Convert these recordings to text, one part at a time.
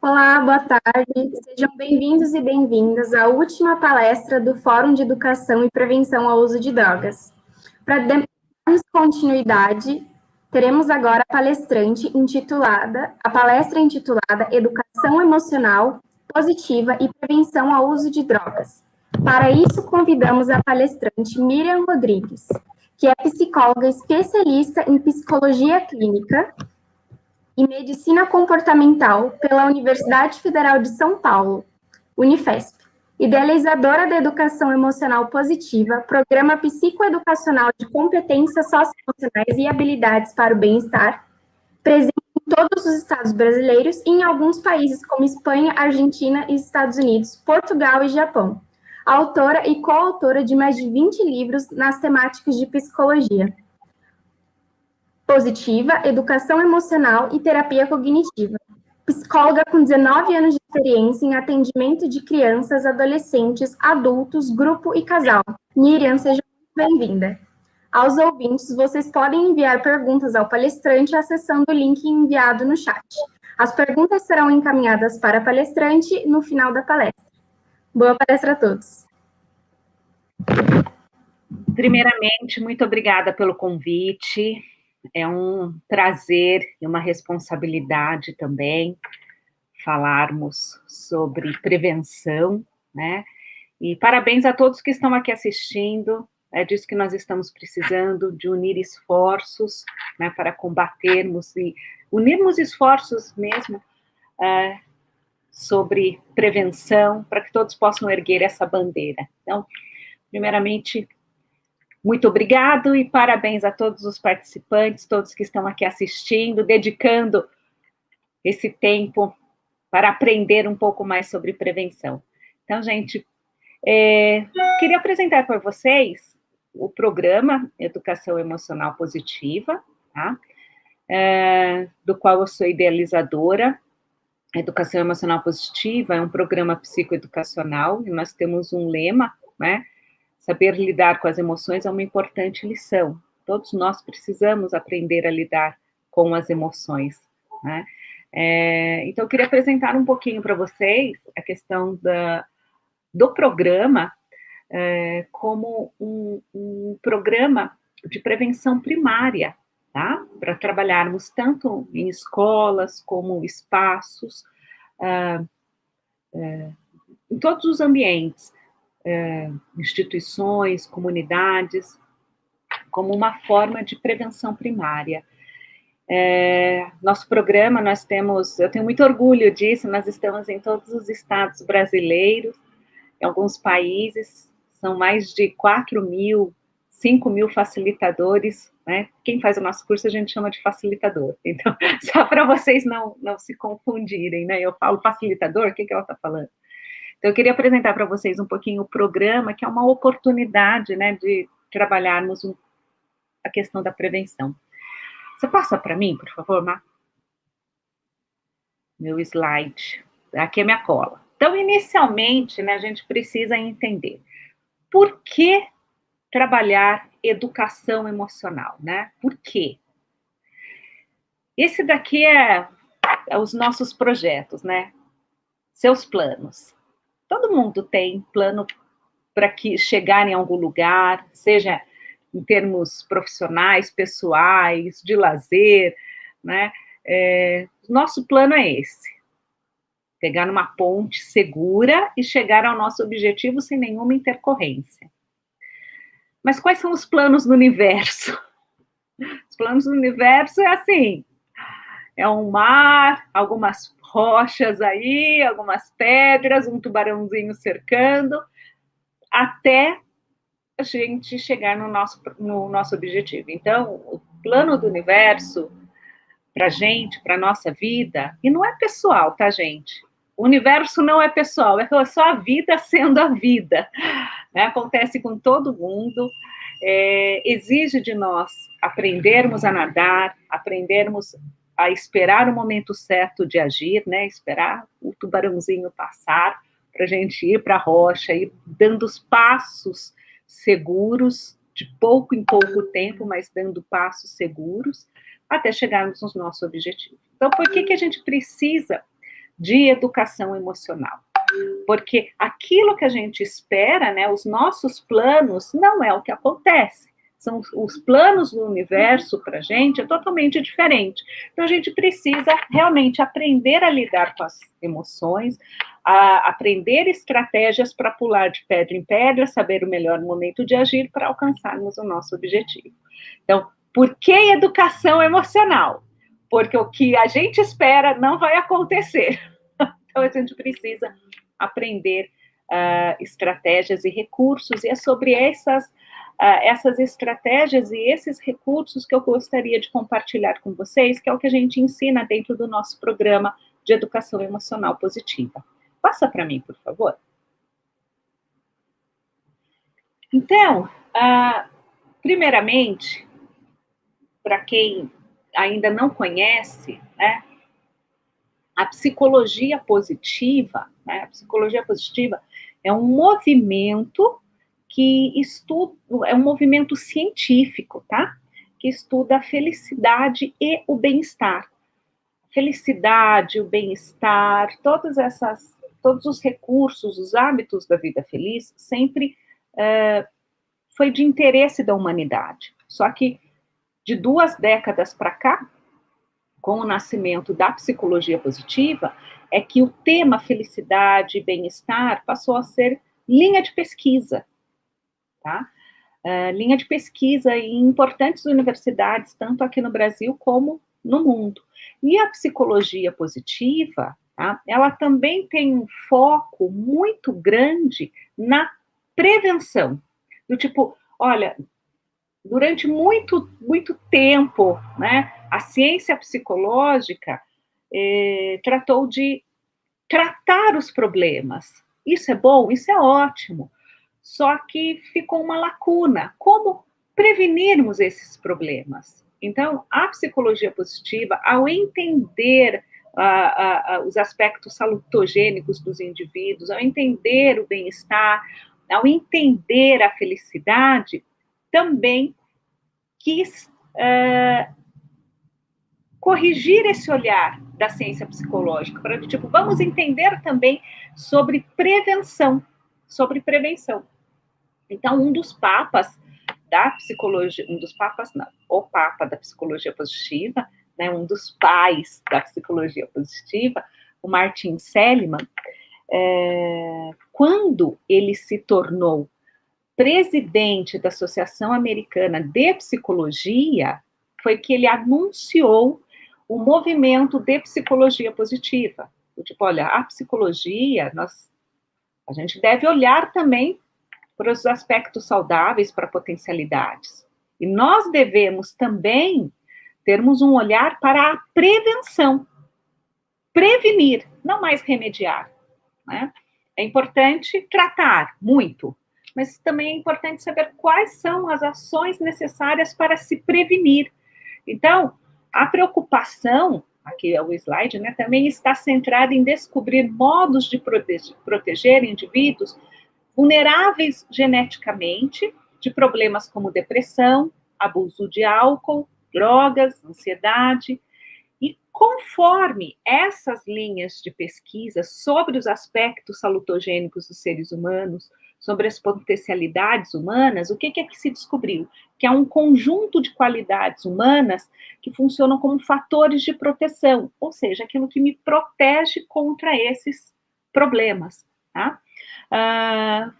Olá, boa tarde. Sejam bem-vindos e bem-vindas à última palestra do Fórum de Educação e Prevenção ao Uso de Drogas. Para darmos continuidade, teremos agora a palestra intitulada Educação Emocional Positiva e Prevenção ao Uso de Drogas. Para isso, convidamos a palestrante Miriam Rodrigues, que é psicóloga especialista em psicologia clínica e medicina comportamental pela Universidade Federal de São Paulo, Unifesp, idealizadora da Educação Emocional Positiva, programa psicoeducacional de competências socioemocionais e habilidades para o bem-estar, presente em todos os estados brasileiros e em alguns países como Espanha, Argentina, Estados Unidos, Portugal e Japão. Autora e coautora de mais de 20 livros nas temáticas de psicologia positiva, educação emocional e terapia cognitiva. Psicóloga com 19 anos de experiência em atendimento de crianças, adolescentes, adultos, grupo e casal. Miriam, seja muito bem-vinda. Aos ouvintes, vocês podem enviar perguntas ao palestrante acessando o link enviado no chat. As perguntas serão encaminhadas para a palestrante no final da palestra. Boa palestra a todos. Primeiramente, muito obrigada pelo convite. É um prazer e uma responsabilidade também falarmos sobre prevenção, né? E parabéns a todos que estão aqui assistindo. É disso que nós estamos precisando, de unir esforços, né, para combatermos e unirmos esforços mesmo sobre prevenção, para que todos possam erguer essa bandeira. Então, primeiramente, muito obrigado e parabéns a todos os participantes, todos que estão aqui assistindo, dedicando esse tempo para aprender um pouco mais sobre prevenção. Então, gente, queria apresentar para vocês o programa Educação Emocional Positiva, tá? Do qual eu sou idealizadora. Educação Emocional Positiva é um programa psicoeducacional e nós temos um lema, né? Saber lidar com as emoções é uma importante lição. Todos nós precisamos aprender a lidar com as emoções, né? Então, eu queria apresentar um pouquinho para vocês a questão do programa como um programa de prevenção primária, tá? Para trabalharmos tanto em escolas como espaços, em todos os ambientes, instituições, comunidades, como uma forma de prevenção primária. Nosso programa, eu tenho muito orgulho disso, nós estamos em todos os estados brasileiros, em alguns países, são mais de 4.000, 5.000 facilitadores, né? Quem faz o nosso curso a gente chama de facilitador, então, só para vocês não se confundirem, né? Eu falo facilitador, o que ela está falando? Então, eu queria apresentar para vocês um pouquinho o programa, que é uma oportunidade, né, de trabalharmos a questão da prevenção. Você passa para mim, por favor, Má? Meu slide. Aqui é minha cola. Então, inicialmente, né, a gente precisa entender por que trabalhar educação emocional, né? Por quê? Esse daqui é os nossos projetos, né? Seus planos. Todo mundo tem plano para que chegar em algum lugar, seja em termos profissionais, pessoais, de lazer, né? Nosso plano é esse: pegar numa ponte segura e chegar ao nosso objetivo sem nenhuma intercorrência. Mas quais são os planos do universo? Os planos do universo é assim: é um mar, algumas rochas aí, algumas pedras, um tubarãozinho cercando, até a gente chegar no nosso objetivo. Então, o plano do universo, para a gente, para a nossa vida, e não é pessoal, tá, gente? O universo não é pessoal, é só a vida sendo a vida, né? Acontece com todo mundo, exige de nós aprendermos a nadar, aprendermos a esperar o momento certo de agir, né? Esperar o tubarãozinho passar, para a gente ir para a rocha, ir dando os passos seguros, de pouco em pouco tempo, mas dando passos seguros, até chegarmos no nosso objetivo. Então, por que a gente precisa de educação emocional. Porque aquilo que a gente espera, né, os nossos planos, não é o que acontece. São os planos do universo para a gente é totalmente diferente. Então, a gente precisa realmente aprender a lidar com as emoções, a aprender estratégias para pular de pedra em pedra, saber o melhor momento de agir para alcançarmos o nosso objetivo. Então, por que educação emocional? Porque o que a gente espera não vai acontecer. Então, a gente precisa aprender estratégias e recursos, e é sobre essas estratégias e esses recursos que eu gostaria de compartilhar com vocês, que é o que a gente ensina dentro do nosso programa de educação emocional positiva. Passa para mim, por favor. Então, primeiramente, para quem ainda não conhece, né, a psicologia positiva, né, a psicologia positiva é um movimento que estuda, é um movimento científico, tá? Que estuda a felicidade e o bem-estar. Felicidade, o bem-estar, todos os recursos, os hábitos da vida feliz, sempre foi de interesse da humanidade. Só que de 2 décadas para cá, com o nascimento da psicologia positiva, é que o tema felicidade e bem-estar passou a ser linha de pesquisa, tá? Linha de pesquisa em importantes universidades, tanto aqui no Brasil como no mundo. E a psicologia positiva, tá? Ela também tem um foco muito grande na prevenção, do tipo, olha, durante muito, muito tempo, né, a ciência psicológica tratou de tratar os problemas. Isso é bom, isso é ótimo. Só que ficou uma lacuna. Como prevenirmos esses problemas? Então, a psicologia positiva, ao entender os aspectos salutogênicos dos indivíduos, ao entender o bem-estar, ao entender a felicidade, também quis corrigir esse olhar da ciência psicológica, para tipo, vamos entender também sobre prevenção, Então, um dos papas da psicologia, o papa da psicologia positiva, né, um dos pais da psicologia positiva, o Martin Seligman, quando ele se tornou presidente da Associação Americana de Psicologia, foi que ele anunciou o movimento de psicologia positiva. Tipo, olha, a psicologia, a gente deve olhar também para os aspectos saudáveis, para potencialidades. E nós devemos também termos um olhar para a prevenção. Prevenir, não mais remediar, né? É importante tratar muito, mas também é importante saber quais são as ações necessárias para se prevenir. Então, a preocupação, aqui é o slide, né, também está centrada em descobrir modos de proteger indivíduos vulneráveis geneticamente de problemas como depressão, abuso de álcool, drogas, ansiedade. E conforme essas linhas de pesquisa sobre os aspectos salutogênicos dos seres humanos, sobre as potencialidades humanas, o que é que se descobriu? Que há um conjunto de qualidades humanas que funcionam como fatores de proteção, ou seja, aquilo que me protege contra esses problemas, tá?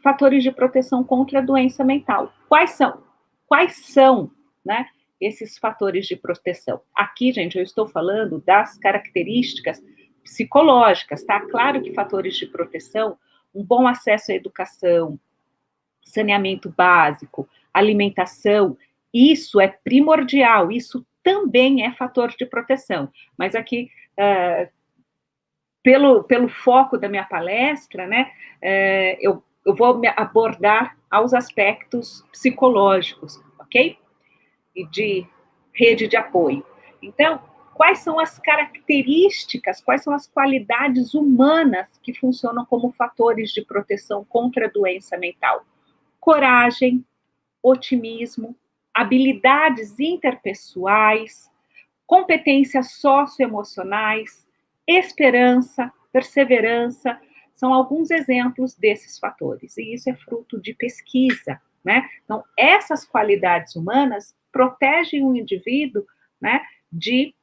Fatores de proteção contra a doença mental. Quais são? Né, esses fatores de proteção? Aqui, gente, eu estou falando das características psicológicas, tá? Claro que fatores de proteção, um bom acesso à educação, saneamento básico, alimentação, isso é primordial, isso também é fator de proteção. Mas aqui, pelo foco da minha palestra, né, eu vou abordar aos aspectos psicológicos, ok? E de rede de apoio. Então, quais são as características, quais são as qualidades humanas que funcionam como fatores de proteção contra a doença mental? Coragem, otimismo, habilidades interpessoais, competências socioemocionais, esperança, perseverança, são alguns exemplos desses fatores, e isso é fruto de pesquisa, né? Então, essas qualidades humanas protegem o indivíduo, né, de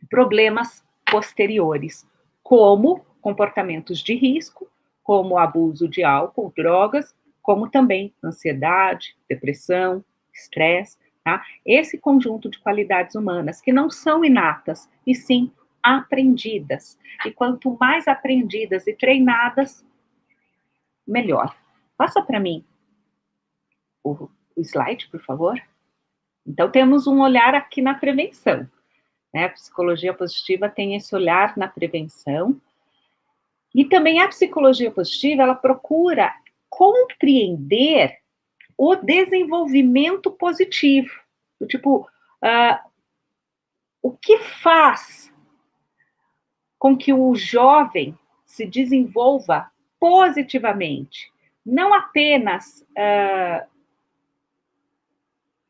problemas posteriores, como comportamentos de risco, como abuso de álcool, drogas, como também ansiedade, depressão, estresse, tá? Esse conjunto de qualidades humanas que não são inatas, e sim aprendidas. E quanto mais aprendidas e treinadas, melhor. Passa para mim o slide, por favor. Então, temos um olhar aqui na prevenção, né? A psicologia positiva tem esse olhar na prevenção. E também a psicologia positiva, ela procura compreender o desenvolvimento positivo. Tipo, o que faz com que o jovem se desenvolva positivamente? Não apenas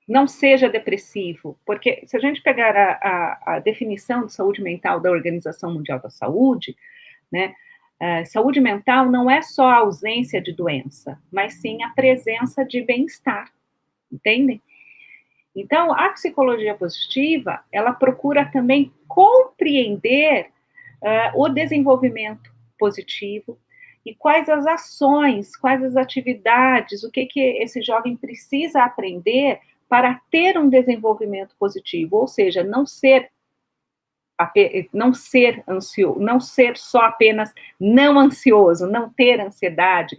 não seja depressivo, porque se a gente pegar a definição de saúde mental da Organização Mundial da Saúde, né, saúde mental não é só a ausência de doença, mas sim a presença de bem-estar, entendem? Então, a psicologia positiva, ela procura também compreender o desenvolvimento positivo e quais as ações, quais as atividades, o que esse jovem precisa aprender para ter um desenvolvimento positivo, ou seja, não ser ansioso, não ser só apenas não ansioso, não ter ansiedade,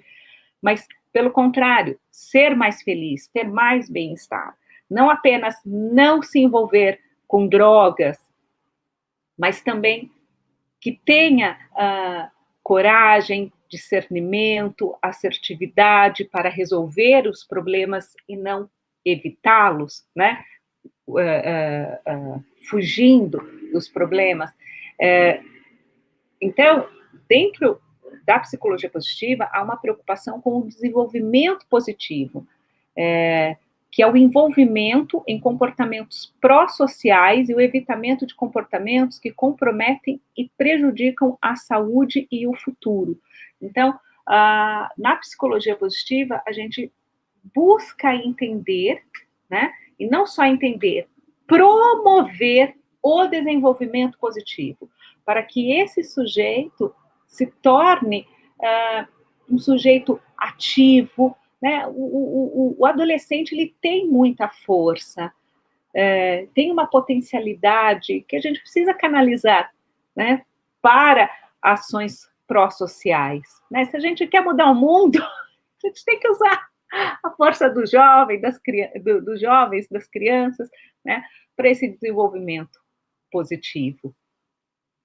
mas, pelo contrário, ser mais feliz, ter mais bem-estar. Não apenas não se envolver com drogas, mas também que tenha coragem, discernimento, assertividade para resolver os problemas e não evitá-los, né? Fugindo dos problemas. Então, dentro da psicologia positiva, há uma preocupação com o desenvolvimento positivo, que é o envolvimento em comportamentos pró-sociais e o evitamento de comportamentos que comprometem e prejudicam a saúde e o futuro. Então, na psicologia positiva, a gente busca entender, né, e não só entender, promover o desenvolvimento positivo, para que esse sujeito se torne um sujeito ativo, né? O adolescente, ele tem muita força, tem uma potencialidade que a gente precisa canalizar, né, para ações pró-sociais, né? Se a gente quer mudar o mundo, a gente tem que usar a força do jovem, dos jovens, das crianças, né, para esse desenvolvimento positivo.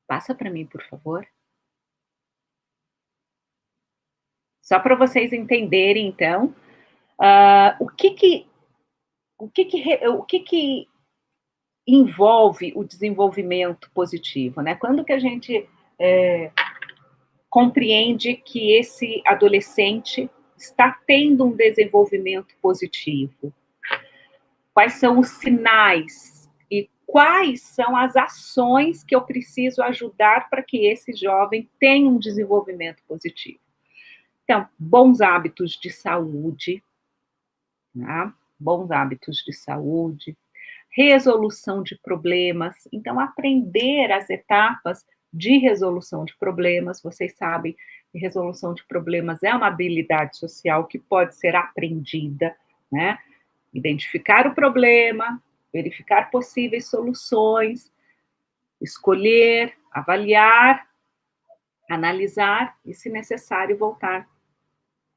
Passa para mim, por favor. Só para vocês entenderem, então, o que envolve o desenvolvimento positivo, né? Quando que a gente compreende que esse adolescente está tendo um desenvolvimento positivo? Quais são os sinais e quais são as ações que eu preciso ajudar para que esse jovem tenha um desenvolvimento positivo? Então, bons hábitos de saúde, né? Bons hábitos de saúde, resolução de problemas. Então, aprender as etapas de resolução de problemas. Vocês sabem que resolução de problemas é uma habilidade social que pode ser aprendida, né? Identificar o problema, verificar possíveis soluções, escolher, avaliar, analisar e, se necessário, voltar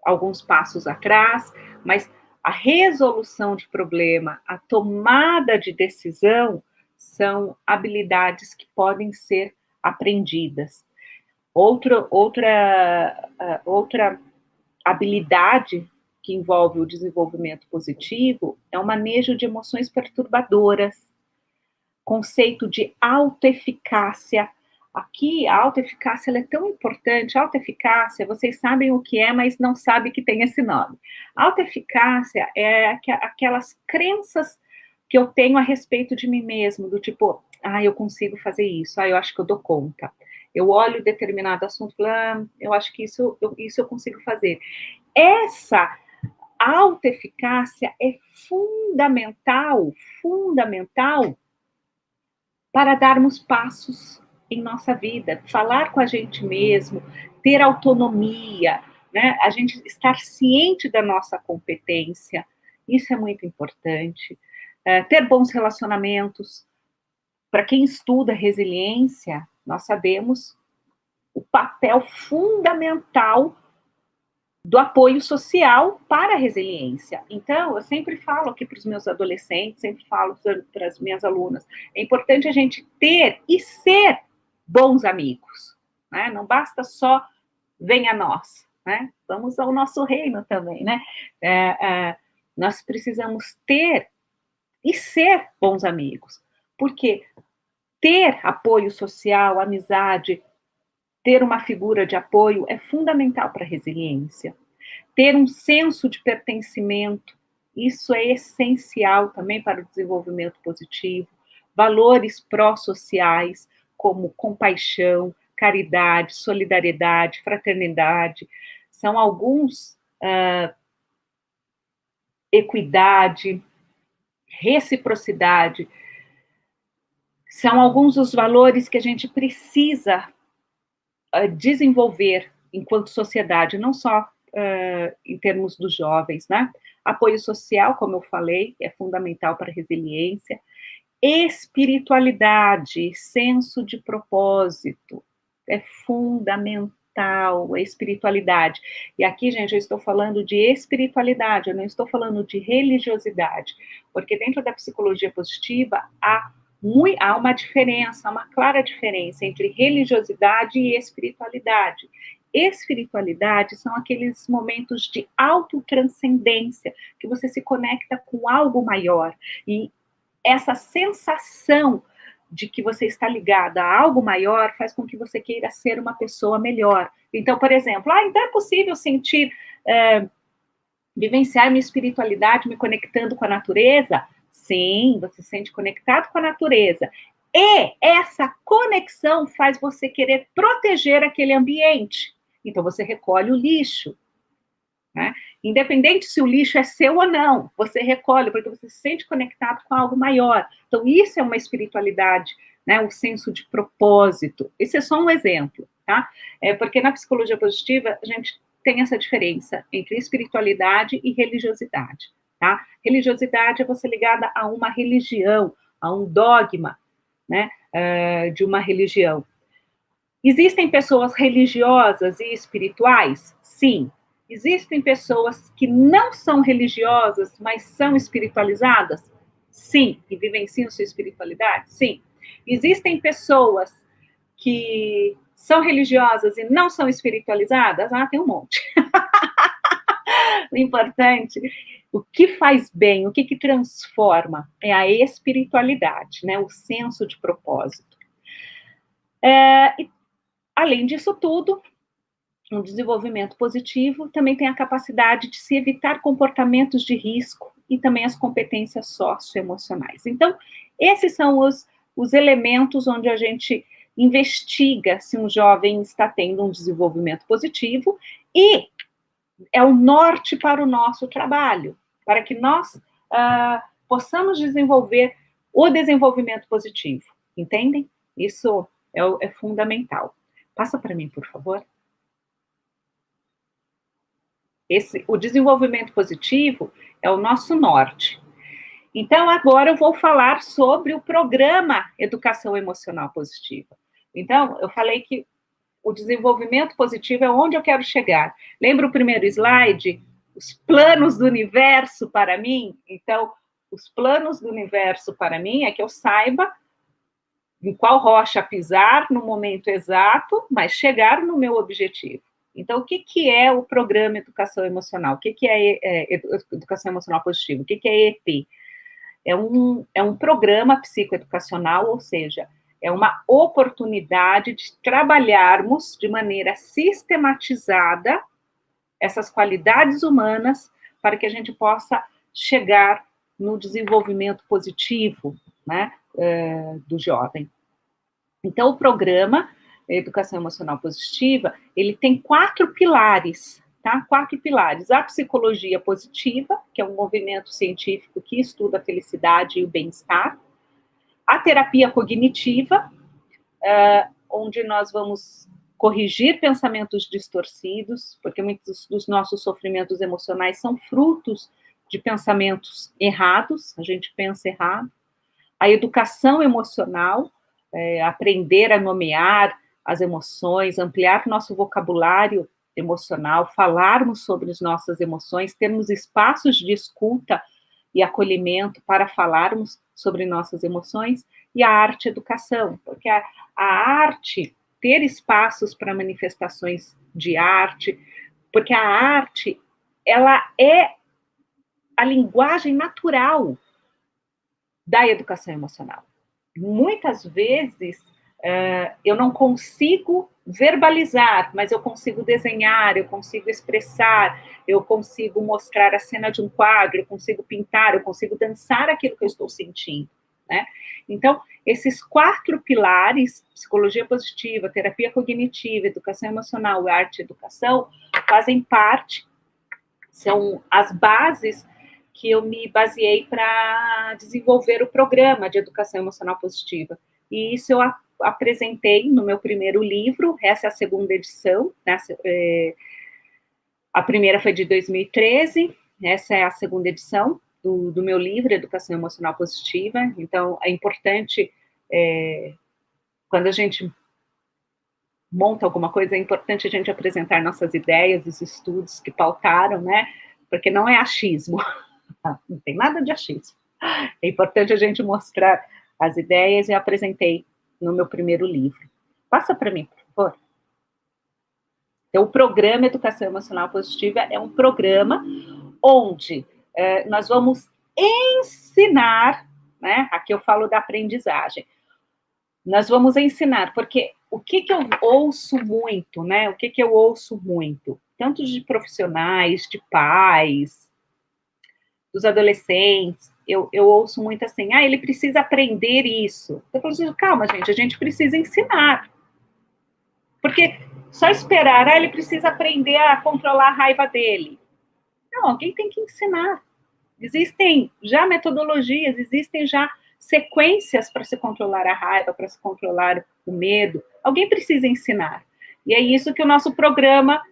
alguns passos atrás, mas a resolução de problema, a tomada de decisão são habilidades que podem ser aprendidas. Outra habilidade que envolve o desenvolvimento positivo é o manejo de emoções perturbadoras, conceito de autoeficácia. Aqui, a autoeficácia é tão importante. A autoeficácia, vocês sabem o que é, mas não sabem que tem esse nome. A autoeficácia é aquelas crenças que eu tenho a respeito de mim mesmo, do tipo, eu consigo fazer isso, eu acho que eu dou conta. eu olho determinado assunto e falo, eu acho que isso eu consigo fazer. Essa autoeficácia é fundamental para darmos passos em nossa vida, falar com a gente mesmo, ter autonomia, né? A gente estar ciente da nossa competência, isso é muito importante. Ter bons relacionamentos. Para quem estuda resiliência, nós sabemos o papel fundamental do apoio social para a resiliência. Então, eu sempre falo aqui para os meus adolescentes, sempre falo para as minhas alunas, é importante a gente ter e ser bons amigos, né? Não basta só venha a nós, né? Vamos ao nosso reino também, né? Nós precisamos ter e ser bons amigos, porque ter apoio social, amizade, ter uma figura de apoio é fundamental para a resiliência. Ter um senso de pertencimento, isso é essencial também para o desenvolvimento positivo. Valores pró-sociais, como compaixão, caridade, solidariedade, fraternidade, são alguns, equidade, reciprocidade, são alguns dos valores que a gente precisa desenvolver enquanto sociedade, não só em termos dos jovens, né? Apoio social, como eu falei, é fundamental para a resiliência. Espiritualidade, senso de propósito, é fundamental a espiritualidade. E aqui, gente, eu estou falando de espiritualidade, eu não estou falando de religiosidade, porque dentro da psicologia positiva há uma diferença, uma clara diferença entre religiosidade e espiritualidade. Espiritualidade são aqueles momentos de autotranscendência, que você se conecta com algo maior. E essa sensação de que você está ligada a algo maior faz com que você queira ser uma pessoa melhor. Então, por exemplo, então é possível sentir, vivenciar minha espiritualidade me conectando com a natureza? Sim, você se sente conectado com a natureza. E essa conexão faz você querer proteger aquele ambiente. Então, você recolhe o lixo, né? Independente se o lixo é seu ou não, você recolhe, porque você se sente conectado com algo maior. Então, isso é uma espiritualidade, né? O senso de propósito. Esse é só um exemplo, tá? Porque na psicologia positiva, a gente tem essa diferença entre espiritualidade e religiosidade, tá? Religiosidade é você ligada a uma religião, a um dogma, né? De uma religião. Existem pessoas religiosas e espirituais? Sim. Existem pessoas que não são religiosas, mas são espiritualizadas? Sim. E vivenciam sua espiritualidade? Sim. Existem pessoas que são religiosas e não são espiritualizadas? Tem um monte. O importante, o que faz bem, o que transforma é a espiritualidade, né? O senso de propósito. Além disso tudo, um desenvolvimento positivo também tem a capacidade de se evitar comportamentos de risco e também as competências socioemocionais. Então, esses são os elementos onde a gente investiga se um jovem está tendo um desenvolvimento positivo e é o norte para o nosso trabalho, para que nós possamos desenvolver o desenvolvimento positivo, entendem? Isso é fundamental. Passa para mim, por favor. O desenvolvimento positivo é o nosso norte. Então, agora eu vou falar sobre o programa Educação Emocional Positiva. Então, eu falei que o desenvolvimento positivo é onde eu quero chegar. Lembra o primeiro slide? Os planos do universo para mim? Então, os planos do universo para mim é que eu saiba em qual rocha pisar no momento exato, mas chegar no meu objetivo. Então, o que é o programa Educação Emocional? O que é Educação Emocional Positiva? O que é EEP? É um programa psicoeducacional, ou seja, é uma oportunidade de trabalharmos de maneira sistematizada essas qualidades humanas para que a gente possa chegar no desenvolvimento positivo, né, do jovem. Então, o programa educação emocional positiva, ele tem 4 pilares, tá? 4 pilares. A psicologia positiva, que é um movimento científico que estuda a felicidade e o bem-estar. A terapia cognitiva, onde nós vamos corrigir pensamentos distorcidos, porque muitos dos nossos sofrimentos emocionais são frutos de pensamentos errados, a gente pensa errado. A educação emocional, aprender a nomear as emoções, ampliar nosso vocabulário emocional, falarmos sobre as nossas emoções, termos espaços de escuta e acolhimento para falarmos sobre nossas emoções, e a arte-educação, porque a arte, ter espaços para manifestações de arte, porque a arte, ela é a linguagem natural da educação emocional. Muitas vezes, eu não consigo verbalizar, mas eu consigo desenhar, eu consigo expressar, eu consigo mostrar a cena de um quadro, eu consigo pintar, eu consigo dançar aquilo que eu estou sentindo, né? Então, esses 4 pilares, psicologia positiva, terapia cognitiva, educação emocional e arte e educação, fazem parte, são as bases que eu me baseei para desenvolver o programa de educação emocional positiva. E isso eu apresentei no meu primeiro livro, essa é a segunda edição, né? A primeira foi de 2013, essa é a segunda edição do meu livro, Educação Emocional Positiva. Então, é importante, quando a gente monta alguma coisa, é importante a gente apresentar nossas ideias, os estudos que pautaram, né? Porque não é achismo, não tem nada de achismo. É importante a gente mostrar as ideias, e eu apresentei no meu primeiro livro. Passa para mim, por favor. Então, o programa Educação Emocional Positiva é um programa onde nós vamos ensinar, né? Aqui eu falo da aprendizagem. Nós vamos ensinar, porque o que eu ouço muito, né? O que eu ouço muito? Tanto de profissionais, de pais, dos adolescentes, eu ouço muito assim, ele precisa aprender isso. Eu falo assim, calma, gente, a gente precisa ensinar. Porque só esperar, ele precisa aprender a controlar a raiva dele. Não, alguém tem que ensinar. Existem já metodologias, existem já sequências para se controlar a raiva, para se controlar o medo. Alguém precisa ensinar. E é isso que o nosso programa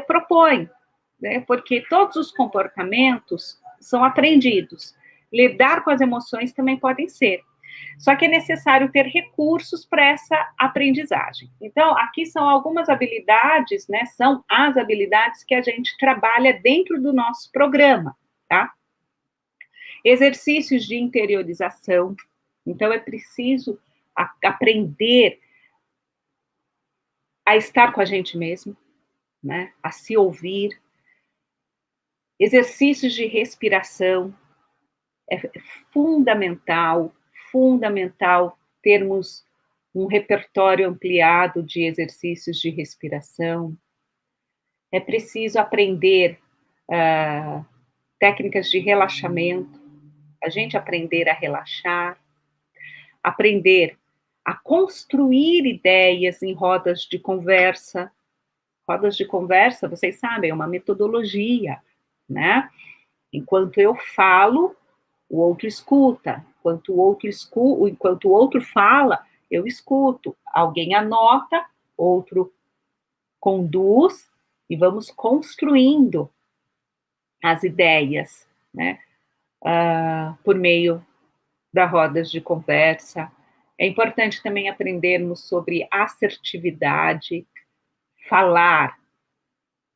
propõe, né? Porque todos os comportamentos são aprendidos. Lidar com as emoções também podem ser. Só que é necessário ter recursos para essa aprendizagem. Então, aqui são algumas habilidades, né? São as habilidades que a gente trabalha dentro do nosso programa, tá? Exercícios de interiorização. Então, é preciso aprender a estar com a gente mesmo, né? A se ouvir. Exercícios de respiração. É fundamental termos um repertório ampliado de exercícios de respiração. É preciso aprender técnicas de relaxamento, a gente aprender a relaxar, aprender a construir ideias em rodas de conversa. Rodas de conversa, vocês sabem, é uma metodologia, né? Enquanto eu falo, o outro escuta. Enquanto o outro fala, eu escuto. Alguém anota, outro conduz, e vamos construindo as ideias, né? Por meio das rodas de conversa. É importante também aprendermos sobre assertividade, falar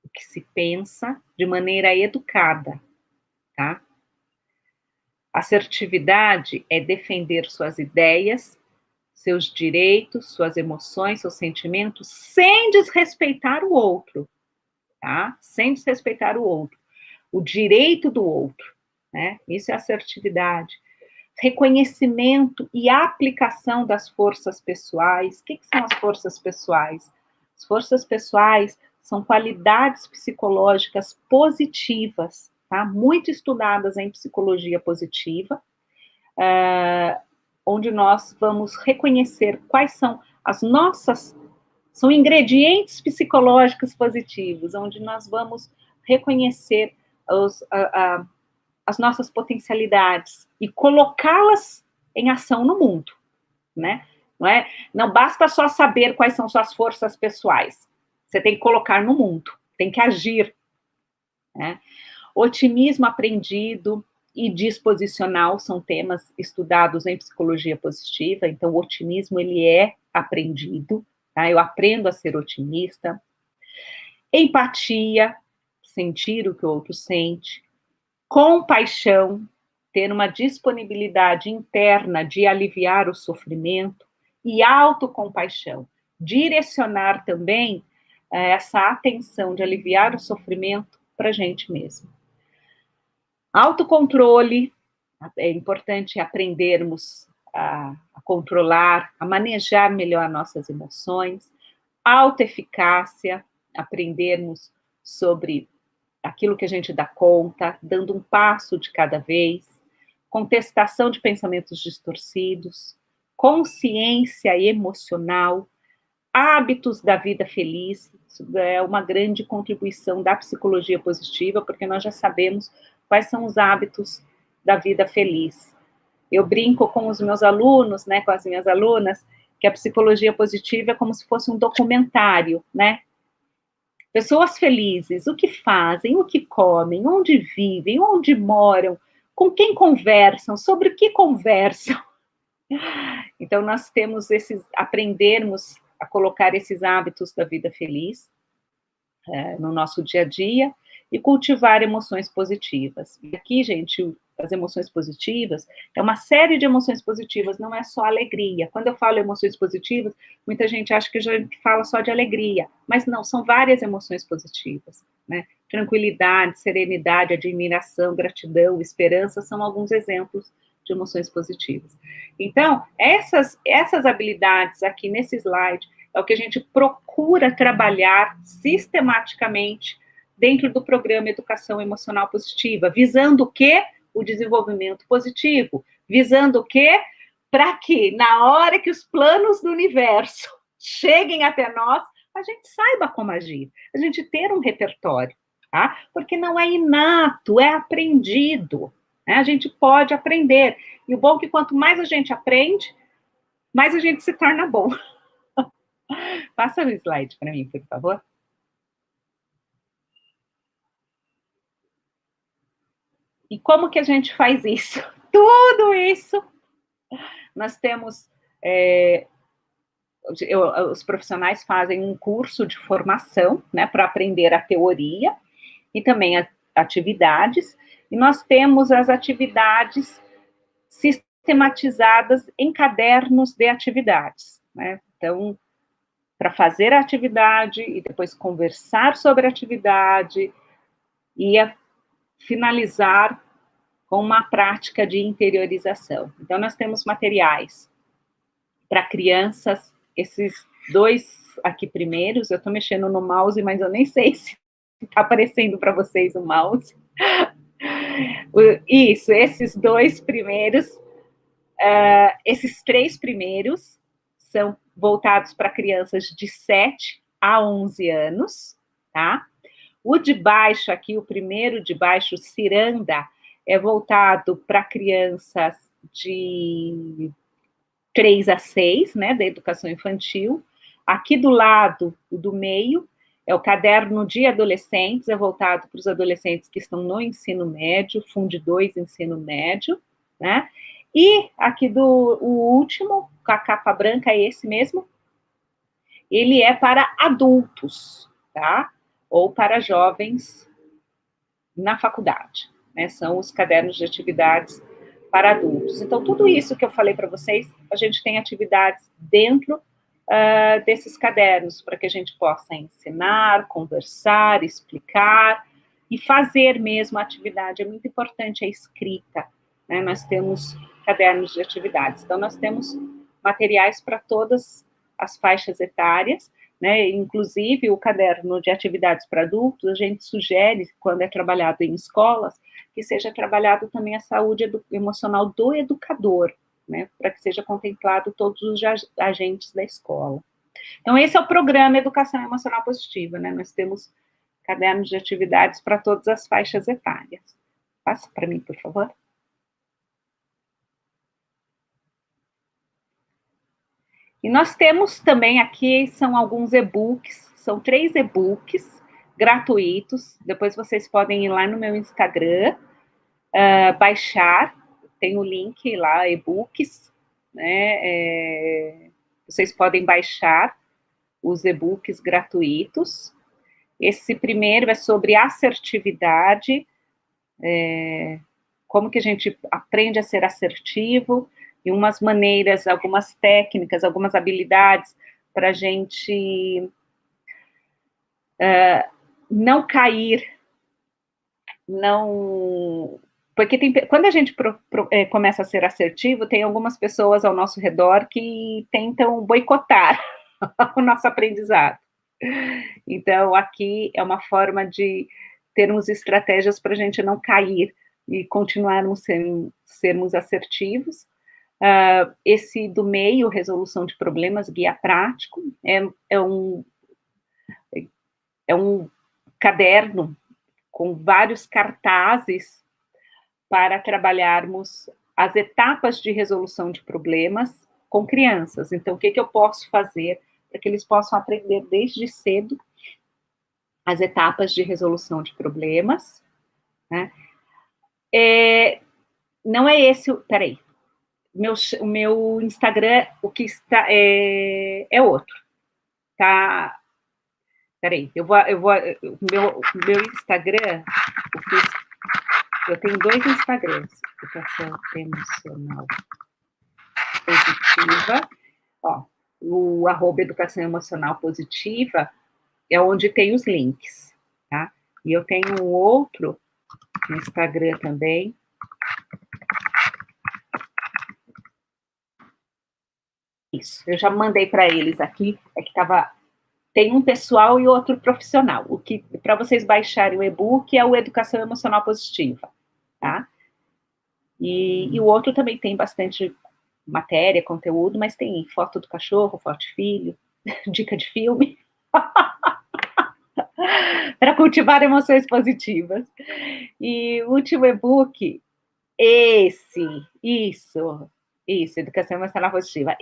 o que se pensa de maneira educada, tá? Assertividade é defender suas ideias, seus direitos, suas emoções, seus sentimentos, sem desrespeitar o outro, tá? Sem desrespeitar o outro. O direito do outro, né? Isso é assertividade. Reconhecimento e aplicação das forças pessoais. O que são as forças pessoais? As forças pessoais são qualidades psicológicas positivas, tá? Muito estudadas em psicologia positiva, onde nós vamos reconhecer quais são as nossas São ingredientes psicológicos positivos, onde nós vamos reconhecer as nossas potencialidades e colocá-las em ação no mundo, né? Não basta só saber quais são suas forças pessoais, você tem que colocar no mundo, tem que agir, né? Otimismo aprendido e disposicional são temas estudados em psicologia positiva, então o otimismo ele é aprendido, tá? Eu aprendo a ser otimista. Empatia, sentir o que o outro sente. Compaixão, ter uma disponibilidade interna de aliviar o sofrimento. E autocompaixão, direcionar também essa atenção de aliviar o sofrimento para a gente mesmo. Autocontrole, é importante aprendermos a controlar, a manejar melhor nossas emoções. Autoeficácia, aprendermos sobre aquilo que a gente dá conta, dando um passo de cada vez. Contestação de pensamentos distorcidos. Consciência emocional. Hábitos da vida feliz. Isso é uma grande contribuição da psicologia positiva, porque nós já sabemos quais são os hábitos da vida feliz. Eu brinco com os meus alunos, né, com as minhas alunas, que a psicologia positiva é como se fosse um documentário, né? Pessoas felizes, o que fazem, o que comem, onde vivem, onde moram, com quem conversam, sobre o que conversam. Então, nós temos aprendermos a colocar esses hábitos da vida feliz no nosso dia a dia e cultivar emoções positivas. E aqui, gente, as emoções positivas, é uma série de emoções positivas, não é só alegria. Quando eu falo emoções positivas, muita gente acha que a gente fala só de alegria, mas não, são várias emoções positivas, né? Tranquilidade, serenidade, admiração, gratidão, esperança, são alguns exemplos de emoções positivas. Então, essas habilidades aqui nesse slide é o que a gente procura trabalhar sistematicamente dentro do programa Educação Emocional Positiva, visando o quê? O desenvolvimento positivo, visando o quê? Para que, na hora que os planos do universo cheguem até nós, a gente saiba como agir, a gente ter um repertório, tá? Porque não é inato, é aprendido, né? A gente pode aprender. E o bom é que quanto mais a gente aprende, mais a gente se torna bom. Passa o slide para mim, por favor. E como que a gente faz isso? Tudo isso, nós temos... os profissionais fazem um curso de formação, né, para aprender a teoria e também atividades, e nós temos as atividades sistematizadas em cadernos de atividades, né? Então, para fazer a atividade e depois conversar sobre a atividade e finalizar com uma prática de interiorização. Então, nós temos materiais para crianças, esses dois aqui primeiros, eu estou mexendo no mouse, mas eu nem sei se está aparecendo para vocês o mouse. Isso, esses dois primeiros, esses três primeiros são voltados para crianças de 7 a 11 anos, tá? O de baixo aqui, o primeiro de baixo, Ciranda, é voltado para crianças de 3 a 6, né, da educação infantil. Aqui do lado, o do meio, é o caderno de adolescentes, é voltado para os adolescentes que estão no ensino médio, Fundo 2, ensino médio, né? E aqui o último, com a capa branca, é esse mesmo, ele é para adultos, tá? Ou para jovens na faculdade, né? São os cadernos de atividades para adultos. Então, tudo isso que eu falei para vocês, a gente tem atividades dentro desses cadernos, para que a gente possa ensinar, conversar, explicar e fazer mesmo a atividade. É muito importante a escrita, né? Nós temos cadernos de atividades. Então, nós temos materiais para todas as faixas etárias, né? Inclusive, o caderno de atividades para adultos, a gente sugere, quando é trabalhado em escolas, que seja trabalhado também a saúde emocional do educador, né, para que seja contemplado todos os agentes da escola. Então, esse é o programa Educação Emocional Positiva, né? Nós temos cadernos de atividades para todas as faixas etárias. Passa para mim, por favor. E nós temos também aqui, são alguns e-books, são 3 e-books gratuitos, depois vocês podem ir lá no meu Instagram, baixar, tem o link lá, e-books, né, vocês podem baixar os e-books gratuitos. Esse primeiro é sobre assertividade, como que a gente aprende a ser assertivo, e umas maneiras, algumas técnicas, algumas habilidades para a gente não cair, não... Porque quando a gente começa a ser assertivo, tem algumas pessoas ao nosso redor que tentam boicotar o nosso aprendizado. Então, aqui é uma forma de termos estratégias para a gente não cair e continuarmos sermos assertivos. Esse do meio, resolução de problemas, guia prático, é um caderno com vários cartazes para trabalharmos as etapas de resolução de problemas com crianças. Então, o que eu posso fazer para que eles possam aprender desde cedo as etapas de resolução de problemas, né? Não é esse, peraí, o meu Instagram, o que está, é outro, tá? Peraí, o meu Instagram, eu tenho 2 Instagrams, Educação Emocional Positiva, ó, o @Educação Emocional Positiva é onde tem os links, tá? E eu tenho um outro no Instagram também. Isso, eu já mandei para eles aqui, é que tem um pessoal e outro profissional. O que, para vocês baixarem o e-book, é o Educação Emocional Positiva, tá? E o outro também tem bastante matéria, conteúdo, mas tem foto do cachorro, foto de filho, dica de filme. Para cultivar emoções positivas. E o último e-book, isso, Educação Emocional Positiva.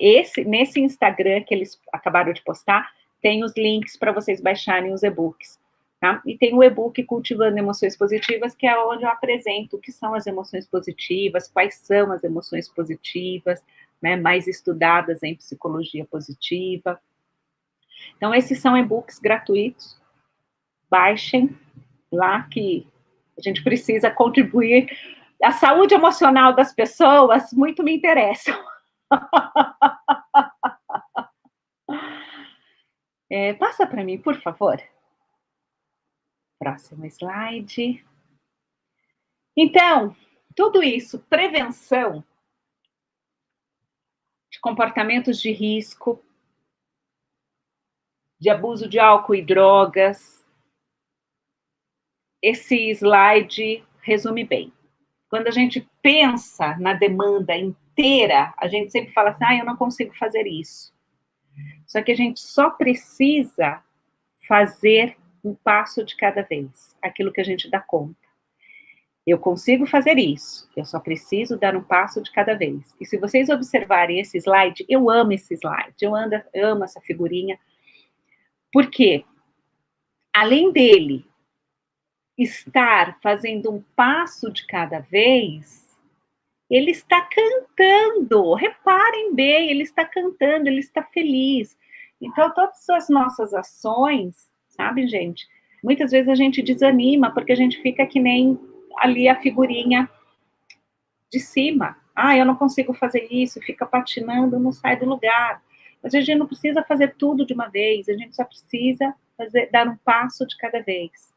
Nesse Instagram que eles acabaram de postar, tem os links para vocês baixarem os e-books. Tá? E tem o e-book Cultivando Emoções Positivas, que é onde eu apresento o que são as emoções positivas, quais são as emoções positivas, né, mais estudadas em psicologia positiva. Então, esses são e-books gratuitos. Baixem lá, que a gente precisa contribuir. A saúde emocional das pessoas muito me interessa. Passa para mim, por favor. Próximo slide. Então, tudo isso, prevenção de comportamentos de risco, de abuso de álcool e drogas. Esse slide resume bem. Quando a gente pensa na demanda inteira, a gente sempre fala assim, eu não consigo fazer isso. Só que a gente só precisa fazer um passo de cada vez, aquilo que a gente dá conta. Eu consigo fazer isso, eu só preciso dar um passo de cada vez. E se vocês observarem esse slide, eu amo esse slide, eu amo essa figurinha, porque além dele estar fazendo um passo de cada vez, ele está cantando, reparem bem, ele está cantando, ele está feliz. Então, todas as nossas ações, sabe, gente? Muitas vezes a gente desanima, porque a gente fica que nem ali a figurinha de cima. Eu não consigo fazer isso, fica patinando, não sai do lugar. Mas a gente não precisa fazer tudo de uma vez, a gente só precisa dar um passo de cada vez.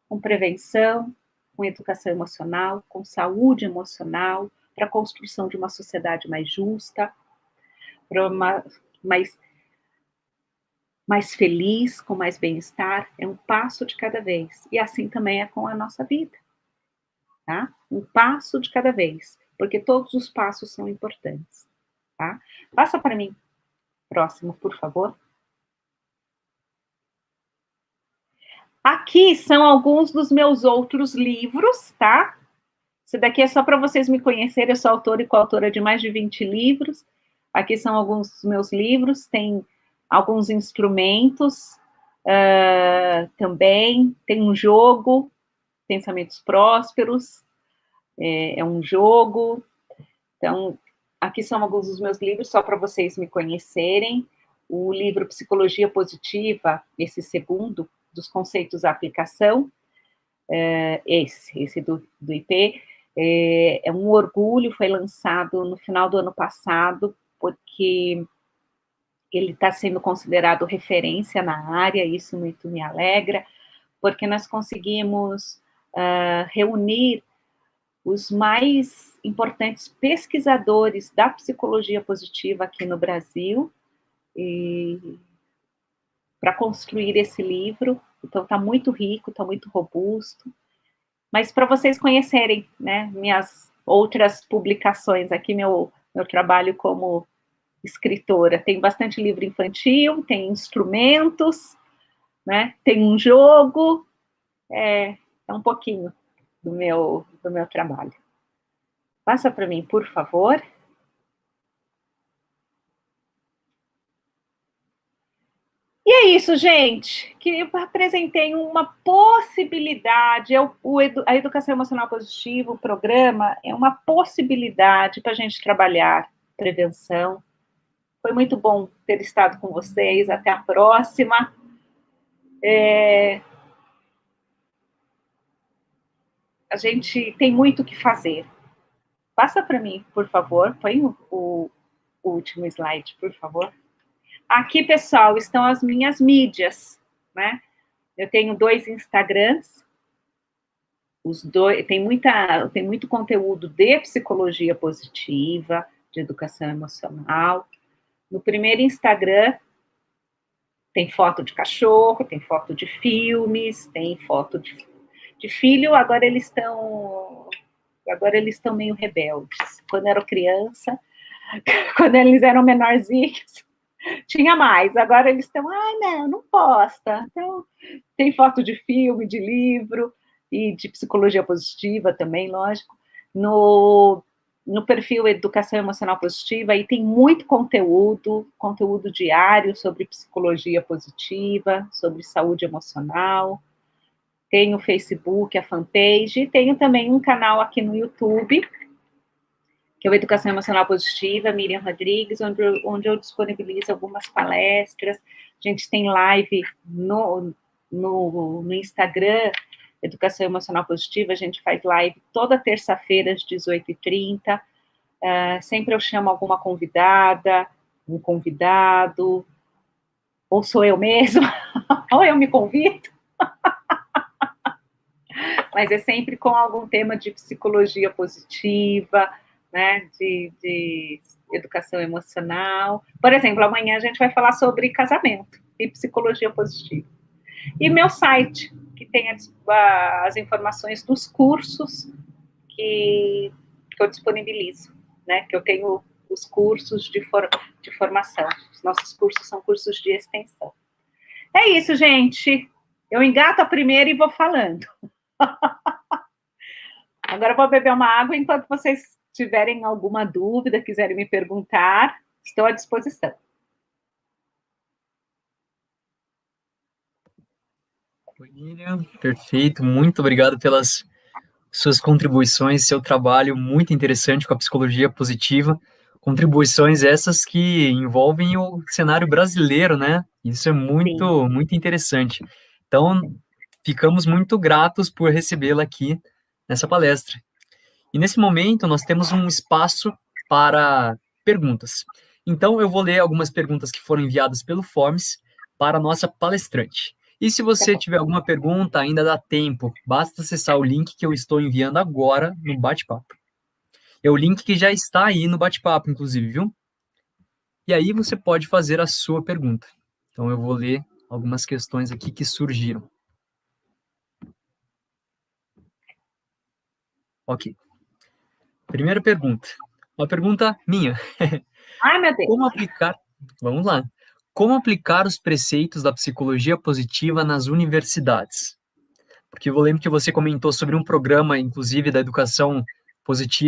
Com prevenção, com educação emocional, com saúde emocional, para a construção de uma sociedade mais justa, para uma mais feliz, com mais bem-estar. É um passo de cada vez. E assim também é com a nossa vida. Tá? Um passo de cada vez, porque todos os passos são importantes. Tá? Passa para mim. Próximo, por favor. Aqui são alguns dos meus outros livros, tá? Isso daqui é só para vocês me conhecerem. Eu sou autora e coautora de mais de 20 livros. Aqui são alguns dos meus livros. Tem alguns instrumentos também. Tem um jogo, Pensamentos Prósperos. É um jogo. Então, aqui são alguns dos meus livros, só para vocês me conhecerem. O livro Psicologia Positiva, esse segundo, dos conceitos à aplicação, esse do IP, é um orgulho, foi lançado no final do ano passado, porque ele está sendo considerado referência na área, isso muito me alegra, porque nós conseguimos reunir os mais importantes pesquisadores da psicologia positiva aqui no Brasil, para construir esse livro. Então, está muito rico, está muito robusto. Mas para vocês conhecerem, né, minhas outras publicações, aqui meu trabalho como escritora. Tem bastante livro infantil, tem instrumentos, né, tem um jogo, é um pouquinho do meu trabalho. Passa para mim, por favor. E é isso, gente, que eu apresentei uma possibilidade, a educação emocional positiva, o programa, é uma possibilidade para a gente trabalhar prevenção. Foi muito bom ter estado com vocês, até a próxima. A gente tem muito o que fazer. Passa para mim, por favor, põe o último slide, por favor. Aqui, pessoal, estão as minhas mídias, né? Eu tenho 2 Instagrams, os dois, tem muito conteúdo de psicologia positiva, de educação emocional. No primeiro Instagram tem foto de cachorro, tem foto de filmes, tem foto de filho. Agora eles estão meio rebeldes. Quando eu era criança, quando eles eram menorzinhos, tinha mais. Agora eles estão, não posta. Então, tem foto de filme, de livro, e de psicologia positiva também, lógico. No perfil Educação Emocional Positiva, aí tem muito conteúdo diário sobre psicologia positiva, sobre saúde emocional. Tem o Facebook, a fanpage, e tenho também um canal aqui no YouTube, que é o Educação Emocional Positiva, Miriam Rodrigues, onde eu disponibilizo algumas palestras. A gente tem live no Instagram, Educação Emocional Positiva, a gente faz live toda terça-feira, às 18h30. Sempre eu chamo alguma convidada, um convidado, ou sou eu mesma, ou eu me convido. Mas é sempre com algum tema de psicologia positiva, né, de educação emocional. Por exemplo, amanhã a gente vai falar sobre casamento e psicologia positiva. E meu site, que tem as informações dos cursos que eu disponibilizo, né, que eu tenho os cursos de formação. Os nossos cursos são cursos de extensão. É isso, gente. Eu engato a primeira e vou falando. Agora eu vou beber uma água enquanto vocês tiverem alguma dúvida, quiserem me perguntar, estou à disposição. Oi, Miriam, perfeito, muito obrigado pelas suas contribuições, seu trabalho muito interessante com a psicologia positiva, contribuições essas que envolvem o cenário brasileiro, né? Isso é muito, muito interessante. Então, ficamos muito gratos por recebê-la aqui nessa palestra. E nesse momento, nós temos um espaço para perguntas. Então, eu vou ler algumas perguntas que foram enviadas pelo Forms para a nossa palestrante. E se você tiver alguma pergunta, ainda dá tempo, basta acessar o link que eu estou enviando agora no bate-papo. É o link que já está aí no bate-papo, inclusive, viu? E aí você pode fazer a sua pergunta. Então, eu vou ler algumas questões aqui que surgiram. Ok. Primeira pergunta. Uma pergunta minha. Ai, meu Deus. Como aplicar... Vamos lá. como aplicar os preceitos da psicologia positiva nas universidades? Porque eu lembro que você comentou sobre um programa, inclusive, da educação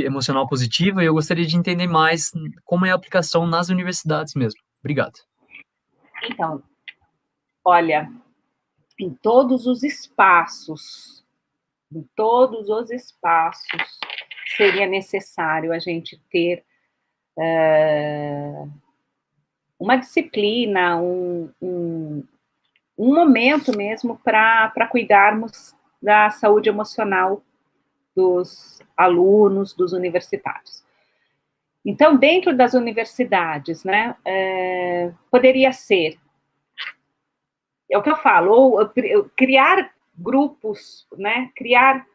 emocional positiva, e eu gostaria de entender mais como é a aplicação nas universidades mesmo. Obrigado. Então, olha, em todos os espaços, seria necessário a gente ter uma disciplina, um momento mesmo para cuidarmos da saúde emocional dos alunos, dos universitários. Então, dentro das universidades, né, poderia ser, é o que eu falo, ou criar grupos, né, criar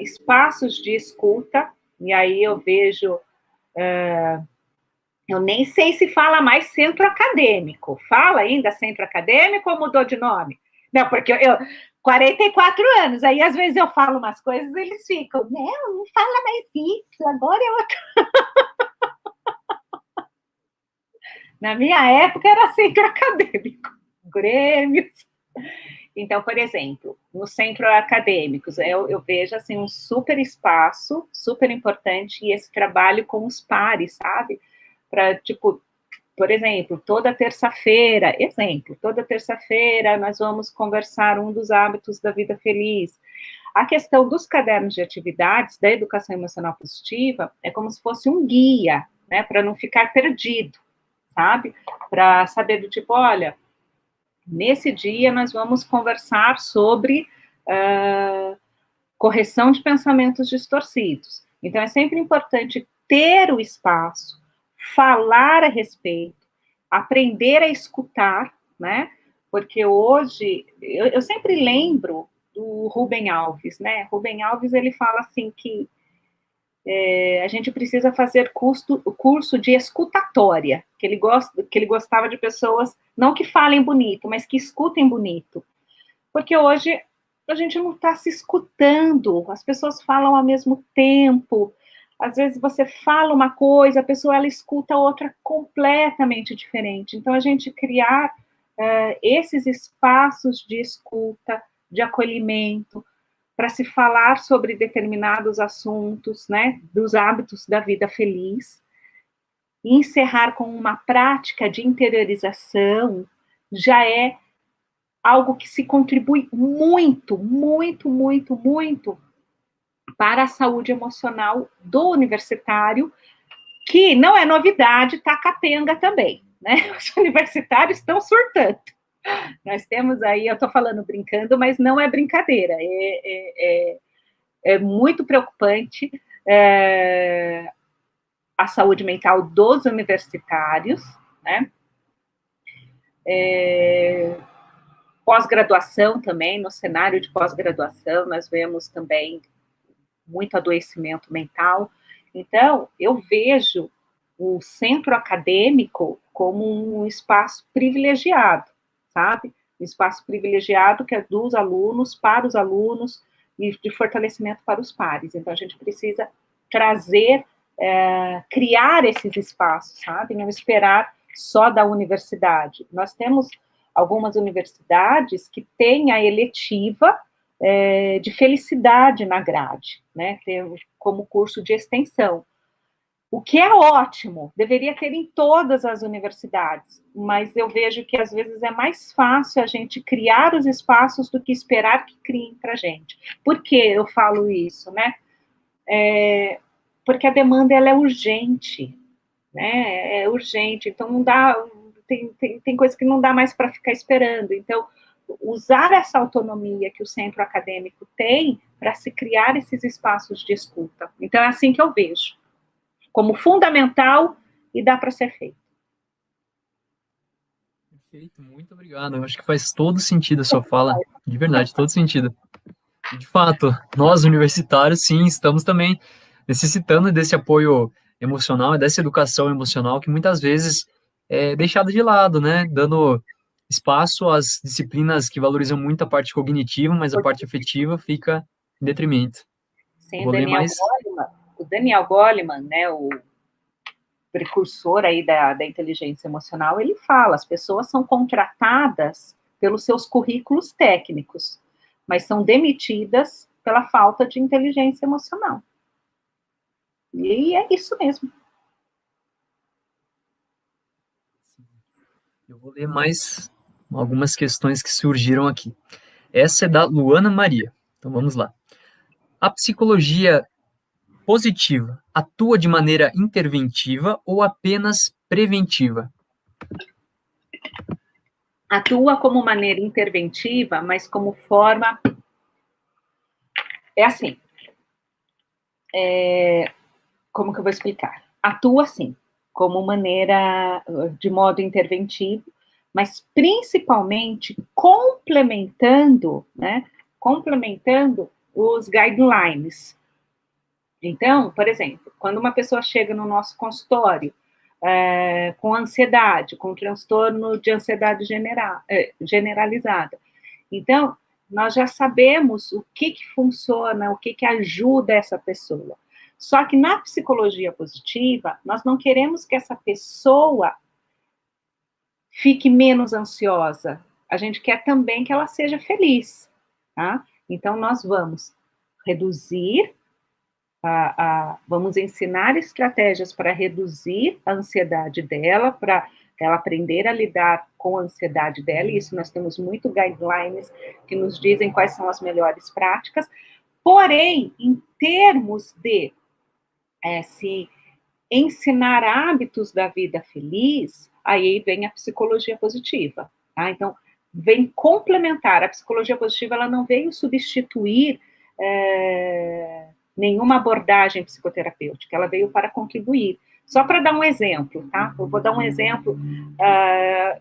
espaços de escuta, e aí eu vejo, eu nem sei se fala mais centro acadêmico, fala ainda centro acadêmico ou mudou de nome? Não, porque eu 44 anos, aí às vezes eu falo umas coisas, eles ficam, não fala mais isso, agora é outro. Na minha época era centro acadêmico, grêmios. Então, por exemplo, no centro acadêmicos, eu vejo assim um super espaço, super importante, e esse trabalho com os pares, sabe? Para, tipo, por exemplo, toda terça-feira nós vamos conversar um dos hábitos da vida feliz. A questão dos cadernos de atividades da educação emocional positiva é como se fosse um guia, né, para não ficar perdido, sabe? Para saber do tipo, olha, nesse dia nós vamos conversar sobre correção de pensamentos distorcidos. Então, é sempre importante ter o espaço, falar a respeito, aprender a escutar, né? Porque hoje, eu sempre lembro do Rubem Alves, né? Rubem Alves, ele fala assim que a gente precisa fazer curso de escutatória, que ele gostava de pessoas, não que falem bonito, mas que escutem bonito. Porque hoje a gente não está se escutando, as pessoas falam ao mesmo tempo, às vezes você fala uma coisa, a pessoa ela escuta outra completamente diferente. Então, a gente criar esses espaços de escuta, de acolhimento, para se falar sobre determinados assuntos, né, dos hábitos da vida feliz, e encerrar com uma prática de interiorização, já é algo que se contribui muito, muito, muito, muito para a saúde emocional do universitário, que não é novidade, tá capenga também, né? Os universitários estão surtando. Nós temos aí, eu estou falando brincando, mas não é brincadeira, é muito preocupante a saúde mental dos universitários, né? Pós-graduação também, no cenário de pós-graduação, nós vemos também muito adoecimento mental. Então, eu vejo o centro acadêmico como um espaço privilegiado, sabe? Um espaço privilegiado que é dos alunos, para os alunos, e de fortalecimento para os pares. Então, a gente precisa trazer, criar esses espaços, sabe? Não esperar só da universidade. Nós temos algumas universidades que têm a eletiva de felicidade na grade, né? Como curso de extensão. O que é ótimo, deveria ter em todas as universidades, mas eu vejo que às vezes é mais fácil a gente criar os espaços do que esperar que criem para a gente. Por que eu falo isso, né? Porque a demanda ela é urgente, né? É urgente, então não dá, tem coisa que não dá mais para ficar esperando. Então, usar essa autonomia que o centro acadêmico tem para se criar esses espaços de escuta. Então, é assim que eu vejo, como fundamental e dá para ser feito. Perfeito, muito obrigado. Eu acho que faz todo sentido a sua fala, de verdade, todo sentido. E, de fato, nós universitários, sim, estamos também necessitando desse apoio emocional e dessa educação emocional que muitas vezes é deixada de lado, né? Dando espaço às disciplinas que valorizam muito a parte cognitiva, mas a parte afetiva fica em detrimento. Sim, o Daniel Goleman, né, precursor aí da inteligência emocional, ele fala, as pessoas são contratadas pelos seus currículos técnicos, mas são demitidas pela falta de inteligência emocional. E é isso mesmo. Eu vou ler mais algumas questões que surgiram aqui. Essa é da Luana Maria. Então vamos lá. A psicologia positiva atua de maneira interventiva ou apenas preventiva? Atua como maneira interventiva, mas como forma... É assim. Como que eu vou explicar? Atua, sim, como maneira de modo interventivo, mas principalmente complementando, né? Complementando os guidelines. Então, por exemplo, quando uma pessoa chega no nosso consultório com ansiedade, com transtorno de ansiedade generalizada, então, nós já sabemos o que funciona, o que ajuda essa pessoa. Só que na psicologia positiva, nós não queremos que essa pessoa fique menos ansiosa. A gente quer também que ela seja feliz, tá? Então, nós vamos reduzir, vamos ensinar estratégias para reduzir a ansiedade dela, para ela aprender a lidar com a ansiedade dela, e isso nós temos muito guidelines que nos dizem quais são as melhores práticas, porém, em termos de se ensinar hábitos da vida feliz, aí vem a psicologia positiva, tá? Então, vem complementar. A psicologia positiva, ela não veio substituir nenhuma abordagem psicoterapêutica, ela veio para contribuir. Só para dar um exemplo, tá? Eu vou dar um exemplo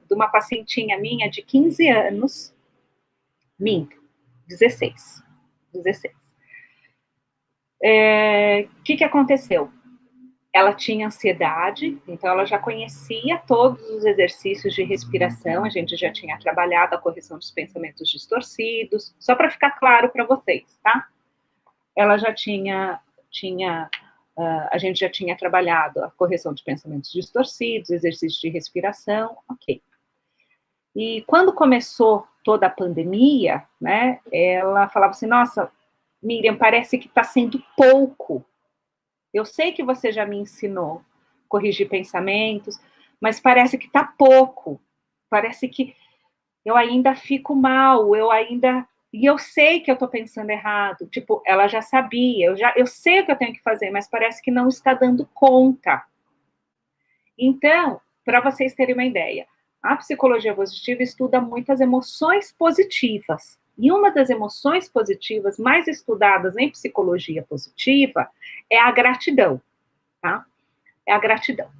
de uma pacientinha minha de 15 anos, 16. O que aconteceu? Ela tinha ansiedade, então ela já conhecia todos os exercícios de respiração, a gente já tinha trabalhado a correção dos pensamentos distorcidos, só para ficar claro para vocês, tá? Ela já a gente já tinha trabalhado a correção de pensamentos distorcidos, exercícios de respiração, ok. E quando começou toda a pandemia, né, ela falava assim, nossa, Miriam, parece que está sendo pouco. Eu sei que você já me ensinou a corrigir pensamentos, mas parece que está pouco. Parece que eu ainda fico mal, e eu sei que eu estou pensando errado. Tipo, ela já sabia, eu sei o que eu tenho que fazer, mas parece que não está dando conta. Então, para vocês terem uma ideia, a psicologia positiva estuda muitas emoções positivas. E uma das emoções positivas mais estudadas em psicologia positiva é a gratidão, tá? É a gratidão.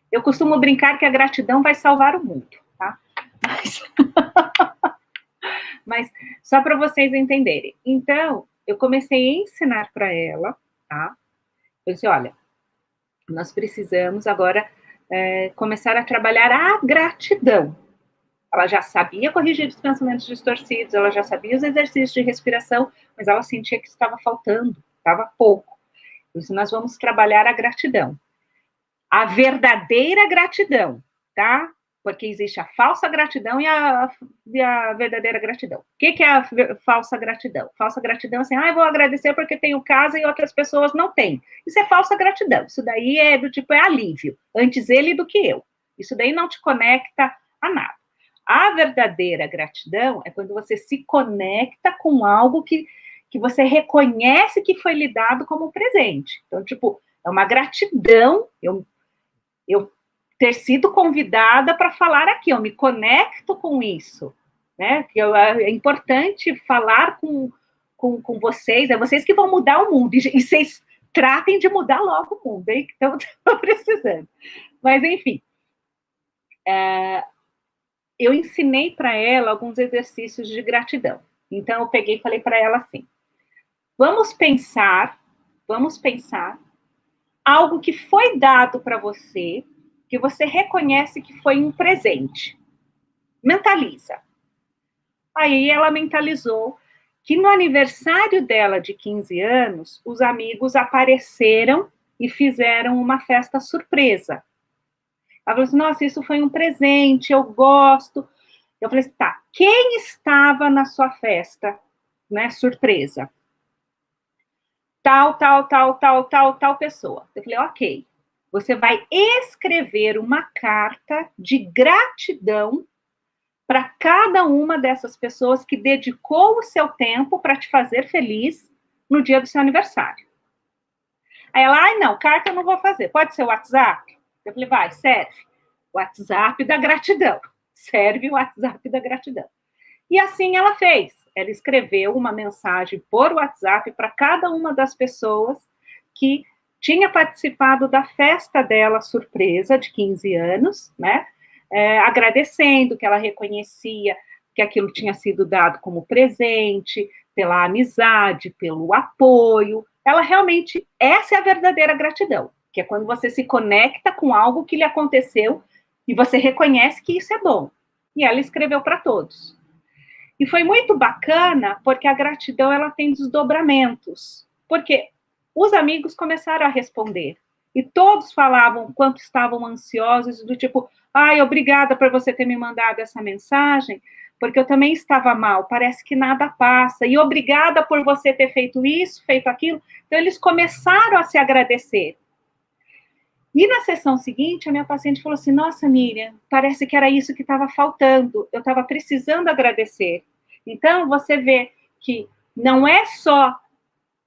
Eu costumo brincar que a gratidão vai salvar o mundo, tá? Mas só para vocês entenderem. Então, eu comecei a ensinar para ela, tá? Eu disse, olha, nós precisamos agora começar a trabalhar a gratidão. Ela já sabia corrigir os pensamentos distorcidos, ela já sabia os exercícios de respiração, mas ela sentia que estava faltando, estava pouco. Por isso, nós vamos trabalhar a gratidão. A verdadeira gratidão, tá? Porque existe a falsa gratidão e a verdadeira gratidão. O que é a falsa gratidão? Falsa gratidão é assim, eu vou agradecer porque tenho casa e outras pessoas não têm. Isso é falsa gratidão. Isso daí é do tipo, é alívio. Antes ele do que eu. Isso daí não te conecta a nada. A verdadeira gratidão é quando você se conecta com algo que você reconhece que foi lhe dado como presente. Então, tipo, é uma gratidão, eu ter sido convidada para falar aqui, eu me conecto com isso, né? É importante falar com vocês, é vocês que vão mudar o mundo, e vocês tratem de mudar logo o mundo, hein? Então, estou precisando. Mas, enfim, eu ensinei para ela alguns exercícios de gratidão. Então, eu peguei e falei para ela assim, vamos pensar algo que foi dado para você, que você reconhece que foi um presente. Mentaliza. Aí ela mentalizou que no aniversário dela de 15 anos, os amigos apareceram e fizeram uma festa surpresa. Ela falou assim, nossa, isso foi um presente, eu gosto. Eu falei assim, tá, quem estava na sua festa, né, surpresa? Tal pessoa. Eu falei, ok, você vai escrever uma carta de gratidão para cada uma dessas pessoas que dedicou o seu tempo para te fazer feliz no dia do seu aniversário. Aí ela, ai não, carta eu não vou fazer, pode ser o WhatsApp? Eu falei, vai, serve. WhatsApp da gratidão. Serve o WhatsApp da gratidão. E assim ela fez. Ela escreveu uma mensagem por WhatsApp para cada uma das pessoas que tinha participado da festa dela surpresa de 15 anos, né? Agradecendo que ela reconhecia que aquilo tinha sido dado como presente, pela amizade, pelo apoio. Ela realmente, essa é a verdadeira gratidão, que é quando você se conecta com algo que lhe aconteceu e você reconhece que isso é bom. E ela escreveu para todos. E foi muito bacana, porque a gratidão ela tem desdobramentos. Porque os amigos começaram a responder. E todos falavam quanto estavam ansiosos, do tipo, ai, obrigada por você ter me mandado essa mensagem, porque eu também estava mal, parece que nada passa. E obrigada por você ter feito isso, feito aquilo. Então, eles começaram a se agradecer. E na sessão seguinte, a minha paciente falou assim, nossa, Miriam, parece que era isso que estava faltando, eu estava precisando agradecer. Então, você vê que não é só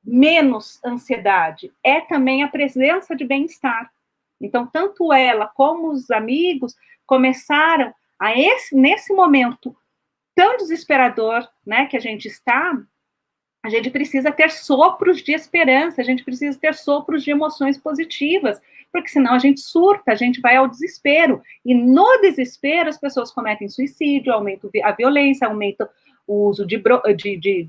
menos ansiedade, é também a presença de bem-estar. Então, tanto ela como os amigos começaram a, nesse momento tão desesperador, né, que a gente está, a gente precisa ter sopros de esperança, a gente precisa ter sopros de emoções positivas, porque senão a gente surta, a gente vai ao desespero. E no desespero as pessoas cometem suicídio, aumenta a violência, aumenta o uso de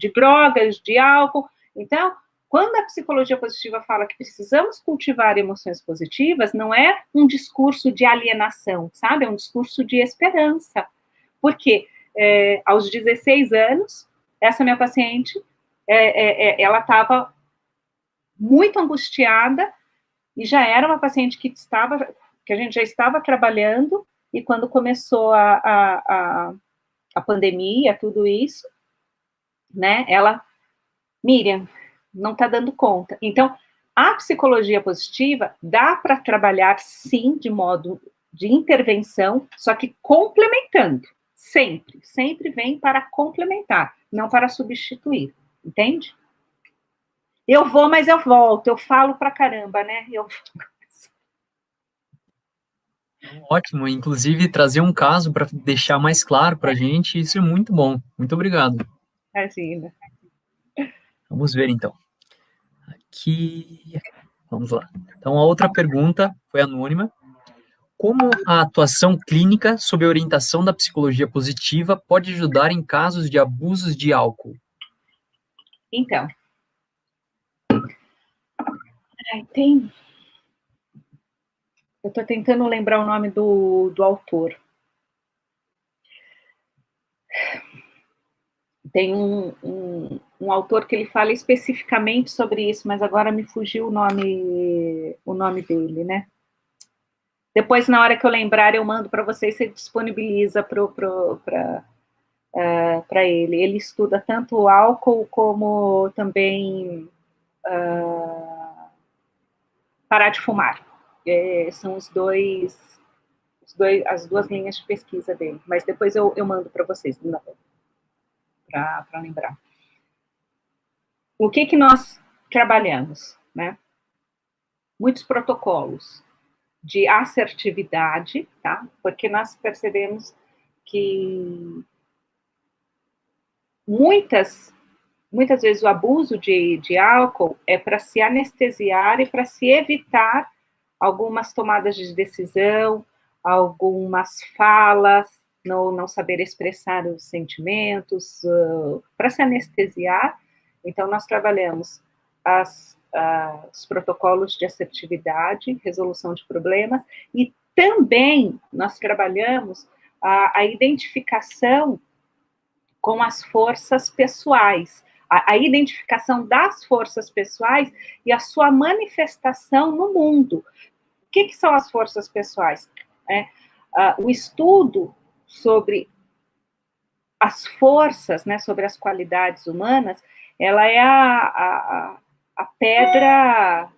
drogas, de álcool. Então, quando a psicologia positiva fala que precisamos cultivar emoções positivas, não é um discurso de alienação, sabe? É um discurso de esperança. Porque aos 16 anos, essa minha paciente, ela estava muito angustiada e já era uma paciente que a gente já estava trabalhando, e quando começou a pandemia, tudo isso, né, ela, Miriam, não está dando conta. Então, a psicologia positiva dá para trabalhar, sim, de modo de intervenção, só que complementando, sempre vem para complementar, não para substituir, entende? Eu vou, mas eu volto, eu falo pra caramba, né? Ótimo, inclusive trazer um caso para deixar mais claro para a gente, isso é muito bom. Muito obrigado. Imagina. Vamos ver então. Aqui, vamos lá. Então, a outra pergunta foi anônima. Como a atuação clínica sob a orientação da psicologia positiva pode ajudar em casos de abusos de álcool? Então, tem... Eu estou tentando lembrar o nome do autor. Tem um autor que ele fala especificamente sobre isso, mas agora me fugiu o nome dele, né? Depois, na hora que eu lembrar, eu mando para vocês, você disponibiliza para ele. Ele estuda tanto o álcool como também parar de fumar. São as duas linhas de pesquisa dele. Mas depois eu mando para vocês, para lembrar. O que nós trabalhamos, né? Muitos protocolos de assertividade, tá? Porque nós percebemos que muitas vezes o abuso de álcool é para se anestesiar e para se evitar algumas tomadas de decisão, algumas falas, não saber expressar os sentimentos, para se anestesiar. Então, nós trabalhamos os protocolos de assertividade, resolução de problemas, e também nós trabalhamos a identificação com as forças pessoais, a identificação das forças pessoais e a sua manifestação no mundo. O que são as forças pessoais? né? O estudo sobre as forças, né, sobre as qualidades humanas, ela é a pedra,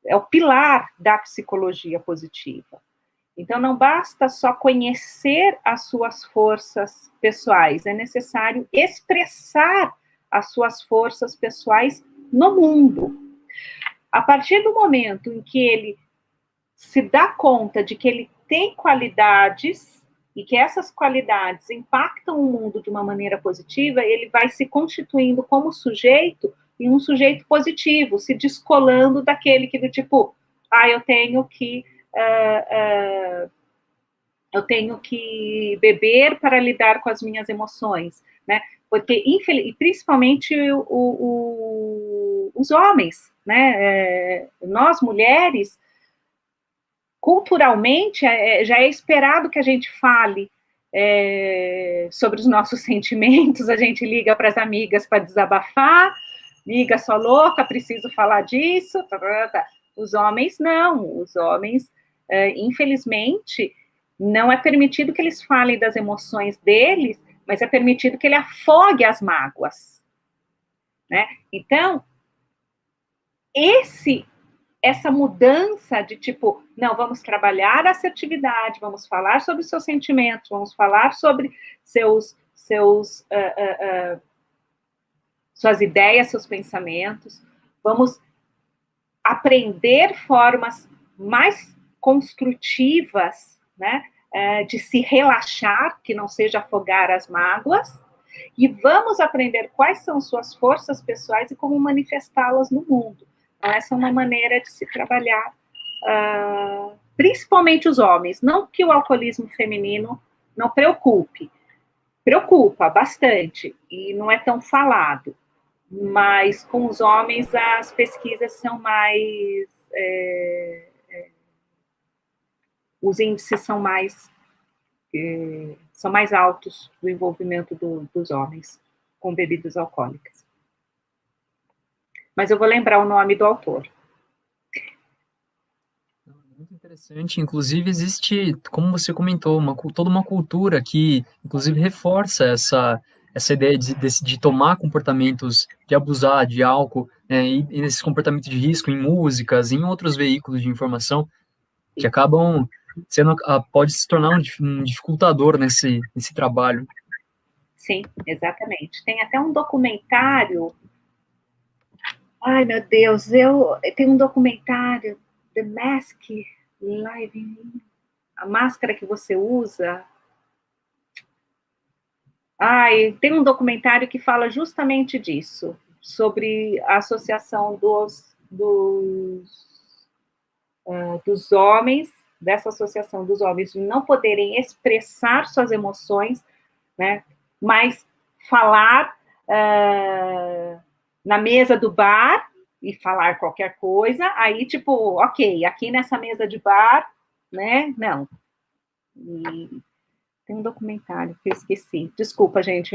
é o pilar da psicologia positiva. Então, não basta só conhecer as suas forças pessoais, é necessário expressar as suas forças pessoais no mundo. A partir do momento em que ele se dá conta de que ele tem qualidades e que essas qualidades impactam o mundo de uma maneira positiva, ele vai se constituindo como sujeito e um sujeito positivo, se descolando daquele que do tipo, eu tenho que beber para lidar com as minhas emoções, né? Porque, e principalmente os homens, né? Nós, mulheres, culturalmente, já é esperado que a gente fale sobre os nossos sentimentos, a gente liga para as amigas para desabafar, liga, sou louca, preciso falar disso. Os homens, não. Os homens, infelizmente, não é permitido que eles falem das emoções deles, mas é permitido que ele afogue as mágoas, né? Então, essa mudança de tipo, não, vamos trabalhar a assertividade, vamos falar sobre os seus sentimentos, vamos falar sobre suas ideias, seus pensamentos, vamos aprender formas mais construtivas, né, de se relaxar, que não seja afogar as mágoas, e vamos aprender quais são suas forças pessoais e como manifestá-las no mundo. Então, essa é uma maneira de se trabalhar, principalmente os homens. Não que o alcoolismo feminino não preocupe, preocupa bastante, e não é tão falado, mas com os homens as pesquisas são mais... os índices são mais altos do envolvimento dos homens com bebidas alcoólicas. Mas eu vou lembrar o nome do autor. Muito interessante. Inclusive, existe, como você comentou, toda uma cultura que, inclusive, reforça essa ideia de tomar comportamentos, de abusar de álcool, e nesses comportamentos de risco em músicas, em outros veículos de informação, que acabam sendo, pode se tornar um dificultador nesse trabalho. Sim, exatamente. Tem até um documentário. Ai, meu Deus, tem um documentário, The Mask Live, a máscara que você usa. Tem um documentário que fala justamente disso, sobre a associação dos homens, dessa associação dos homens de não poderem expressar suas emoções, né, mas falar na mesa do bar e falar qualquer coisa, aí tipo, ok, aqui nessa mesa de bar, né, não. E tem um documentário que eu esqueci. Desculpa, gente,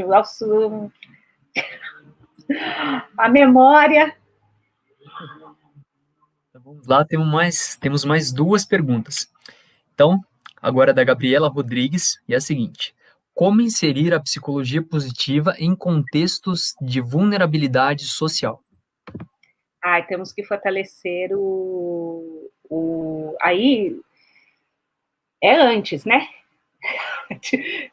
a memória. Então, vamos lá, temos mais duas perguntas. Então, agora é da Gabriela Rodrigues, e é a seguinte: como inserir a psicologia positiva em contextos de vulnerabilidade social? Temos que fortalecer aí é antes, né?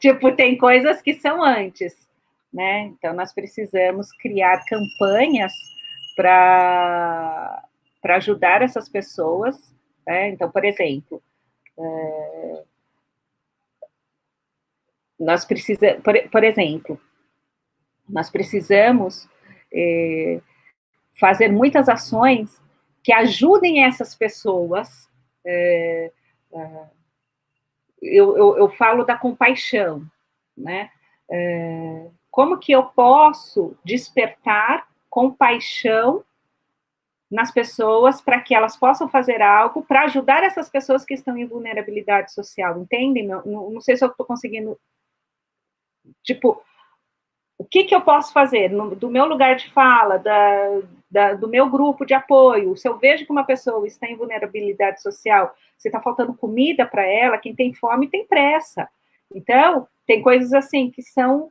Tipo, tem coisas que são antes, né? Então, nós precisamos criar campanhas para ajudar essas pessoas, né? Então, por exemplo, nós precisamos fazer muitas ações que ajudem essas pessoas. Eu falo da compaixão, né? Como que eu posso despertar compaixão nas pessoas para que elas possam fazer algo para ajudar essas pessoas que estão em vulnerabilidade social, entendem? Não sei se eu estou conseguindo, tipo, O que eu posso fazer do meu lugar de fala, do meu grupo de apoio? Se eu vejo que uma pessoa está em vulnerabilidade social, se está faltando comida para ela, quem tem fome tem pressa. Então, tem coisas assim que são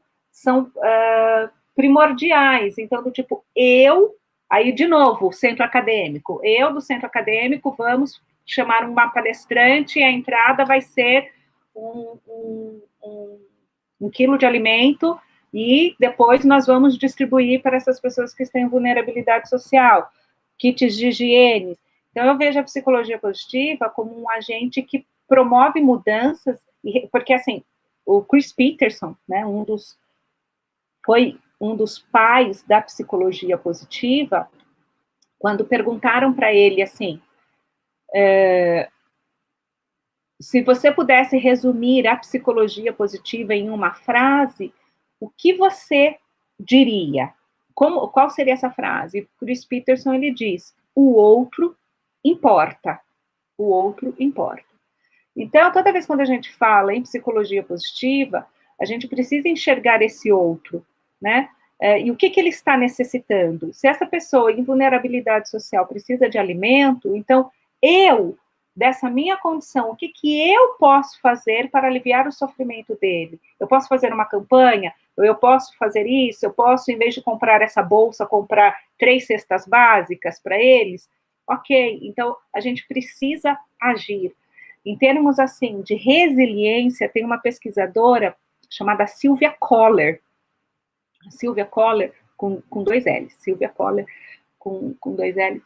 primordiais. Então, do tipo, aí de novo, centro acadêmico, do centro acadêmico, vamos chamar uma palestrante e a entrada vai ser um quilo de alimento e depois nós vamos distribuir para essas pessoas que têm vulnerabilidade social, kits de higiene. Então, eu vejo a psicologia positiva como um agente que promove mudanças, porque, assim, o Chris Peterson, né, foi um dos pais da psicologia positiva, quando perguntaram para ele, assim, se você pudesse resumir a psicologia positiva em uma frase, o que você diria? Qual seria essa frase? Chris Peterson, ele diz, o outro importa. O outro importa. Então, toda vez quando a gente fala em psicologia positiva, a gente precisa enxergar esse outro, né? E o que ele está necessitando? Se essa pessoa em vulnerabilidade social precisa de alimento, então dessa minha condição, o que eu posso fazer para aliviar o sofrimento dele? Eu posso fazer uma campanha? Eu posso fazer isso? Eu posso, em vez de comprar essa bolsa, comprar 3 cestas básicas para eles? Ok, então a gente precisa agir. Em termos, assim, de resiliência, tem uma pesquisadora chamada Sylvia Kohler. Sylvia Kohler, com 2 L's. Sylvia Kohler, com 2 L's.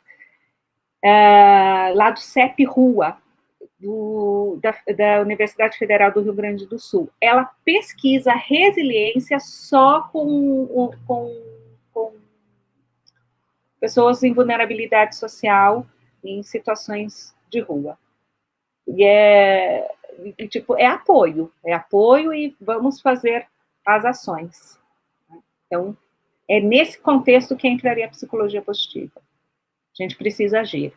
Lá do CEP Rua, da Universidade Federal do Rio Grande do Sul. Ela pesquisa resiliência só com pessoas em vulnerabilidade social em situações de rua. E tipo, é apoio e vamos fazer as ações. Então, é nesse contexto que entraria a psicologia positiva. A gente precisa agir.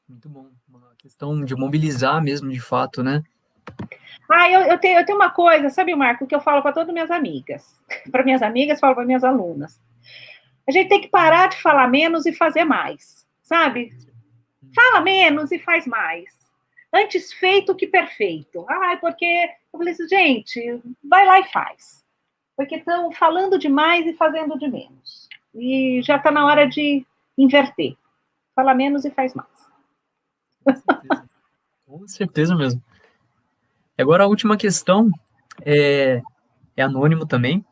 Muito bom. Uma questão de mobilizar mesmo, de fato, né? Eu tenho uma coisa, sabe, Marco, que eu falo para todas minhas amigas. Para minhas amigas, falo para minhas alunas. A gente tem que parar de falar menos e fazer mais, sabe? Fala menos e faz mais. Antes feito que perfeito. Porque eu falei assim, gente, vai lá e faz. Porque estão falando demais e fazendo de menos. E já está na hora de inverter. Fala menos e faz mais. Com certeza mesmo. Agora, a última questão é anônimo também.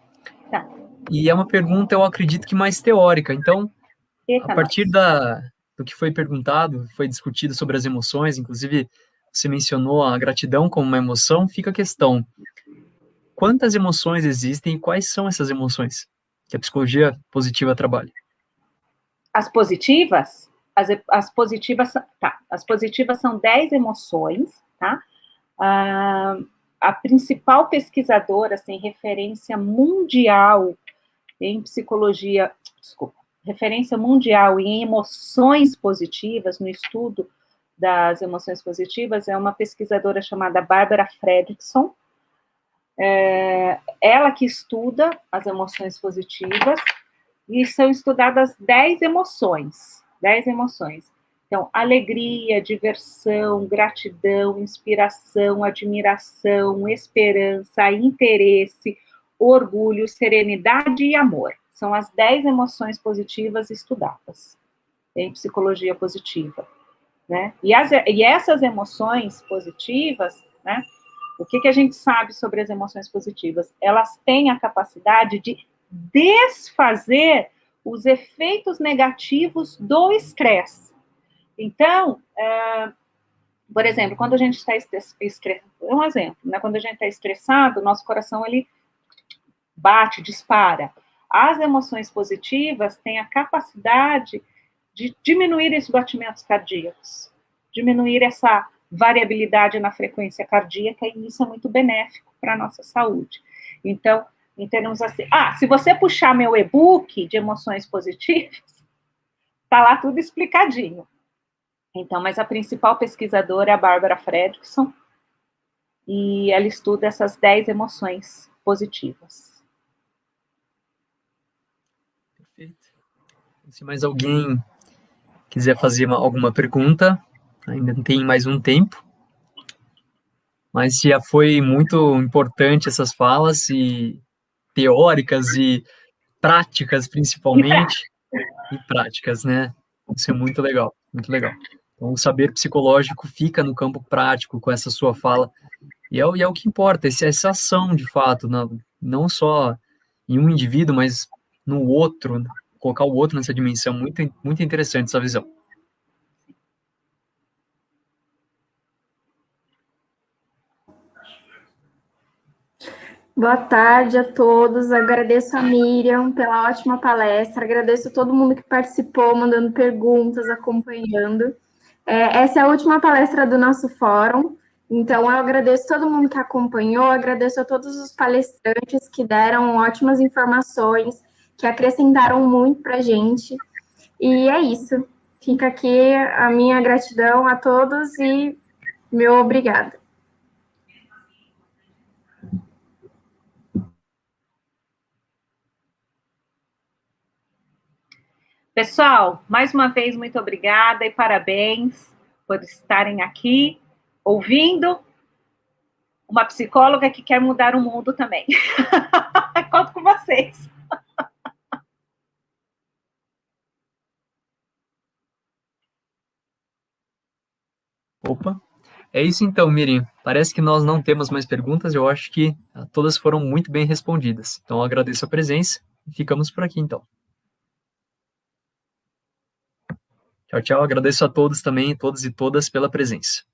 Tá. E é uma pergunta, eu acredito que mais teórica. Então, a partir do que foi perguntado, foi discutido sobre as emoções, inclusive você mencionou a gratidão como uma emoção, fica a questão: quantas emoções existem e quais são essas emoções que a psicologia positiva trabalha? As positivas? As positivas, tá. As positivas são 10 emoções, tá? A principal pesquisadora, assim, referência mundial em psicologia, referência mundial em emoções positivas, no estudo das emoções positivas, é uma pesquisadora chamada Barbara Fredrickson. Ela que estuda as emoções positivas, e são estudadas 10 emoções. 10 emoções. Então, alegria, diversão, gratidão, inspiração, admiração, esperança, interesse, orgulho, serenidade e amor. São as 10 emoções positivas estudadas em psicologia positiva, né? E essas emoções positivas, né? O que a gente sabe sobre as emoções positivas? Elas têm a capacidade de desfazer os efeitos negativos do estresse. Então, por exemplo, quando a gente está estressado, um exemplo, né? Quando a gente está estressado, nosso coração ele bate, dispara. As emoções positivas têm a capacidade de diminuir esses batimentos cardíacos, diminuir essa variabilidade na frequência cardíaca, e isso é muito benéfico para a nossa saúde. Então, em termos assim, se você puxar meu e-book de emoções positivas, tá lá tudo explicadinho. Então, mas a principal pesquisadora é a Barbara Fredrickson, e ela estuda essas 10 emoções positivas. Perfeito. Se mais alguém quiser fazer alguma pergunta, ainda tem mais um tempo, mas já foi muito importante essas falas, e teóricas e práticas, principalmente, e práticas, né? Isso é muito legal, muito legal. Então, o saber psicológico fica no campo prático com essa sua fala, e é o que importa, essa ação, de fato, não só em um indivíduo, mas no outro, colocar o outro nessa dimensão, muito, muito interessante essa visão. Boa tarde a todos. Agradeço a Miriam pela ótima palestra. Agradeço a todo mundo que participou, mandando perguntas, acompanhando. Essa é a última palestra do nosso fórum. Então, eu agradeço a todo mundo que acompanhou, agradeço a todos os palestrantes que deram ótimas informações, que acrescentaram muito para a gente. E é isso. Fica aqui a minha gratidão a todos e meu obrigada. Pessoal, mais uma vez, muito obrigada e parabéns por estarem aqui ouvindo uma psicóloga que quer mudar o mundo também. Conto com vocês. Opa, é isso então, Miriam. Parece que nós não temos mais perguntas, eu acho que todas foram muito bem respondidas. Então, eu agradeço a presença e ficamos por aqui, então. Tchau, tchau. Agradeço a todos também, todos e todas, pela presença.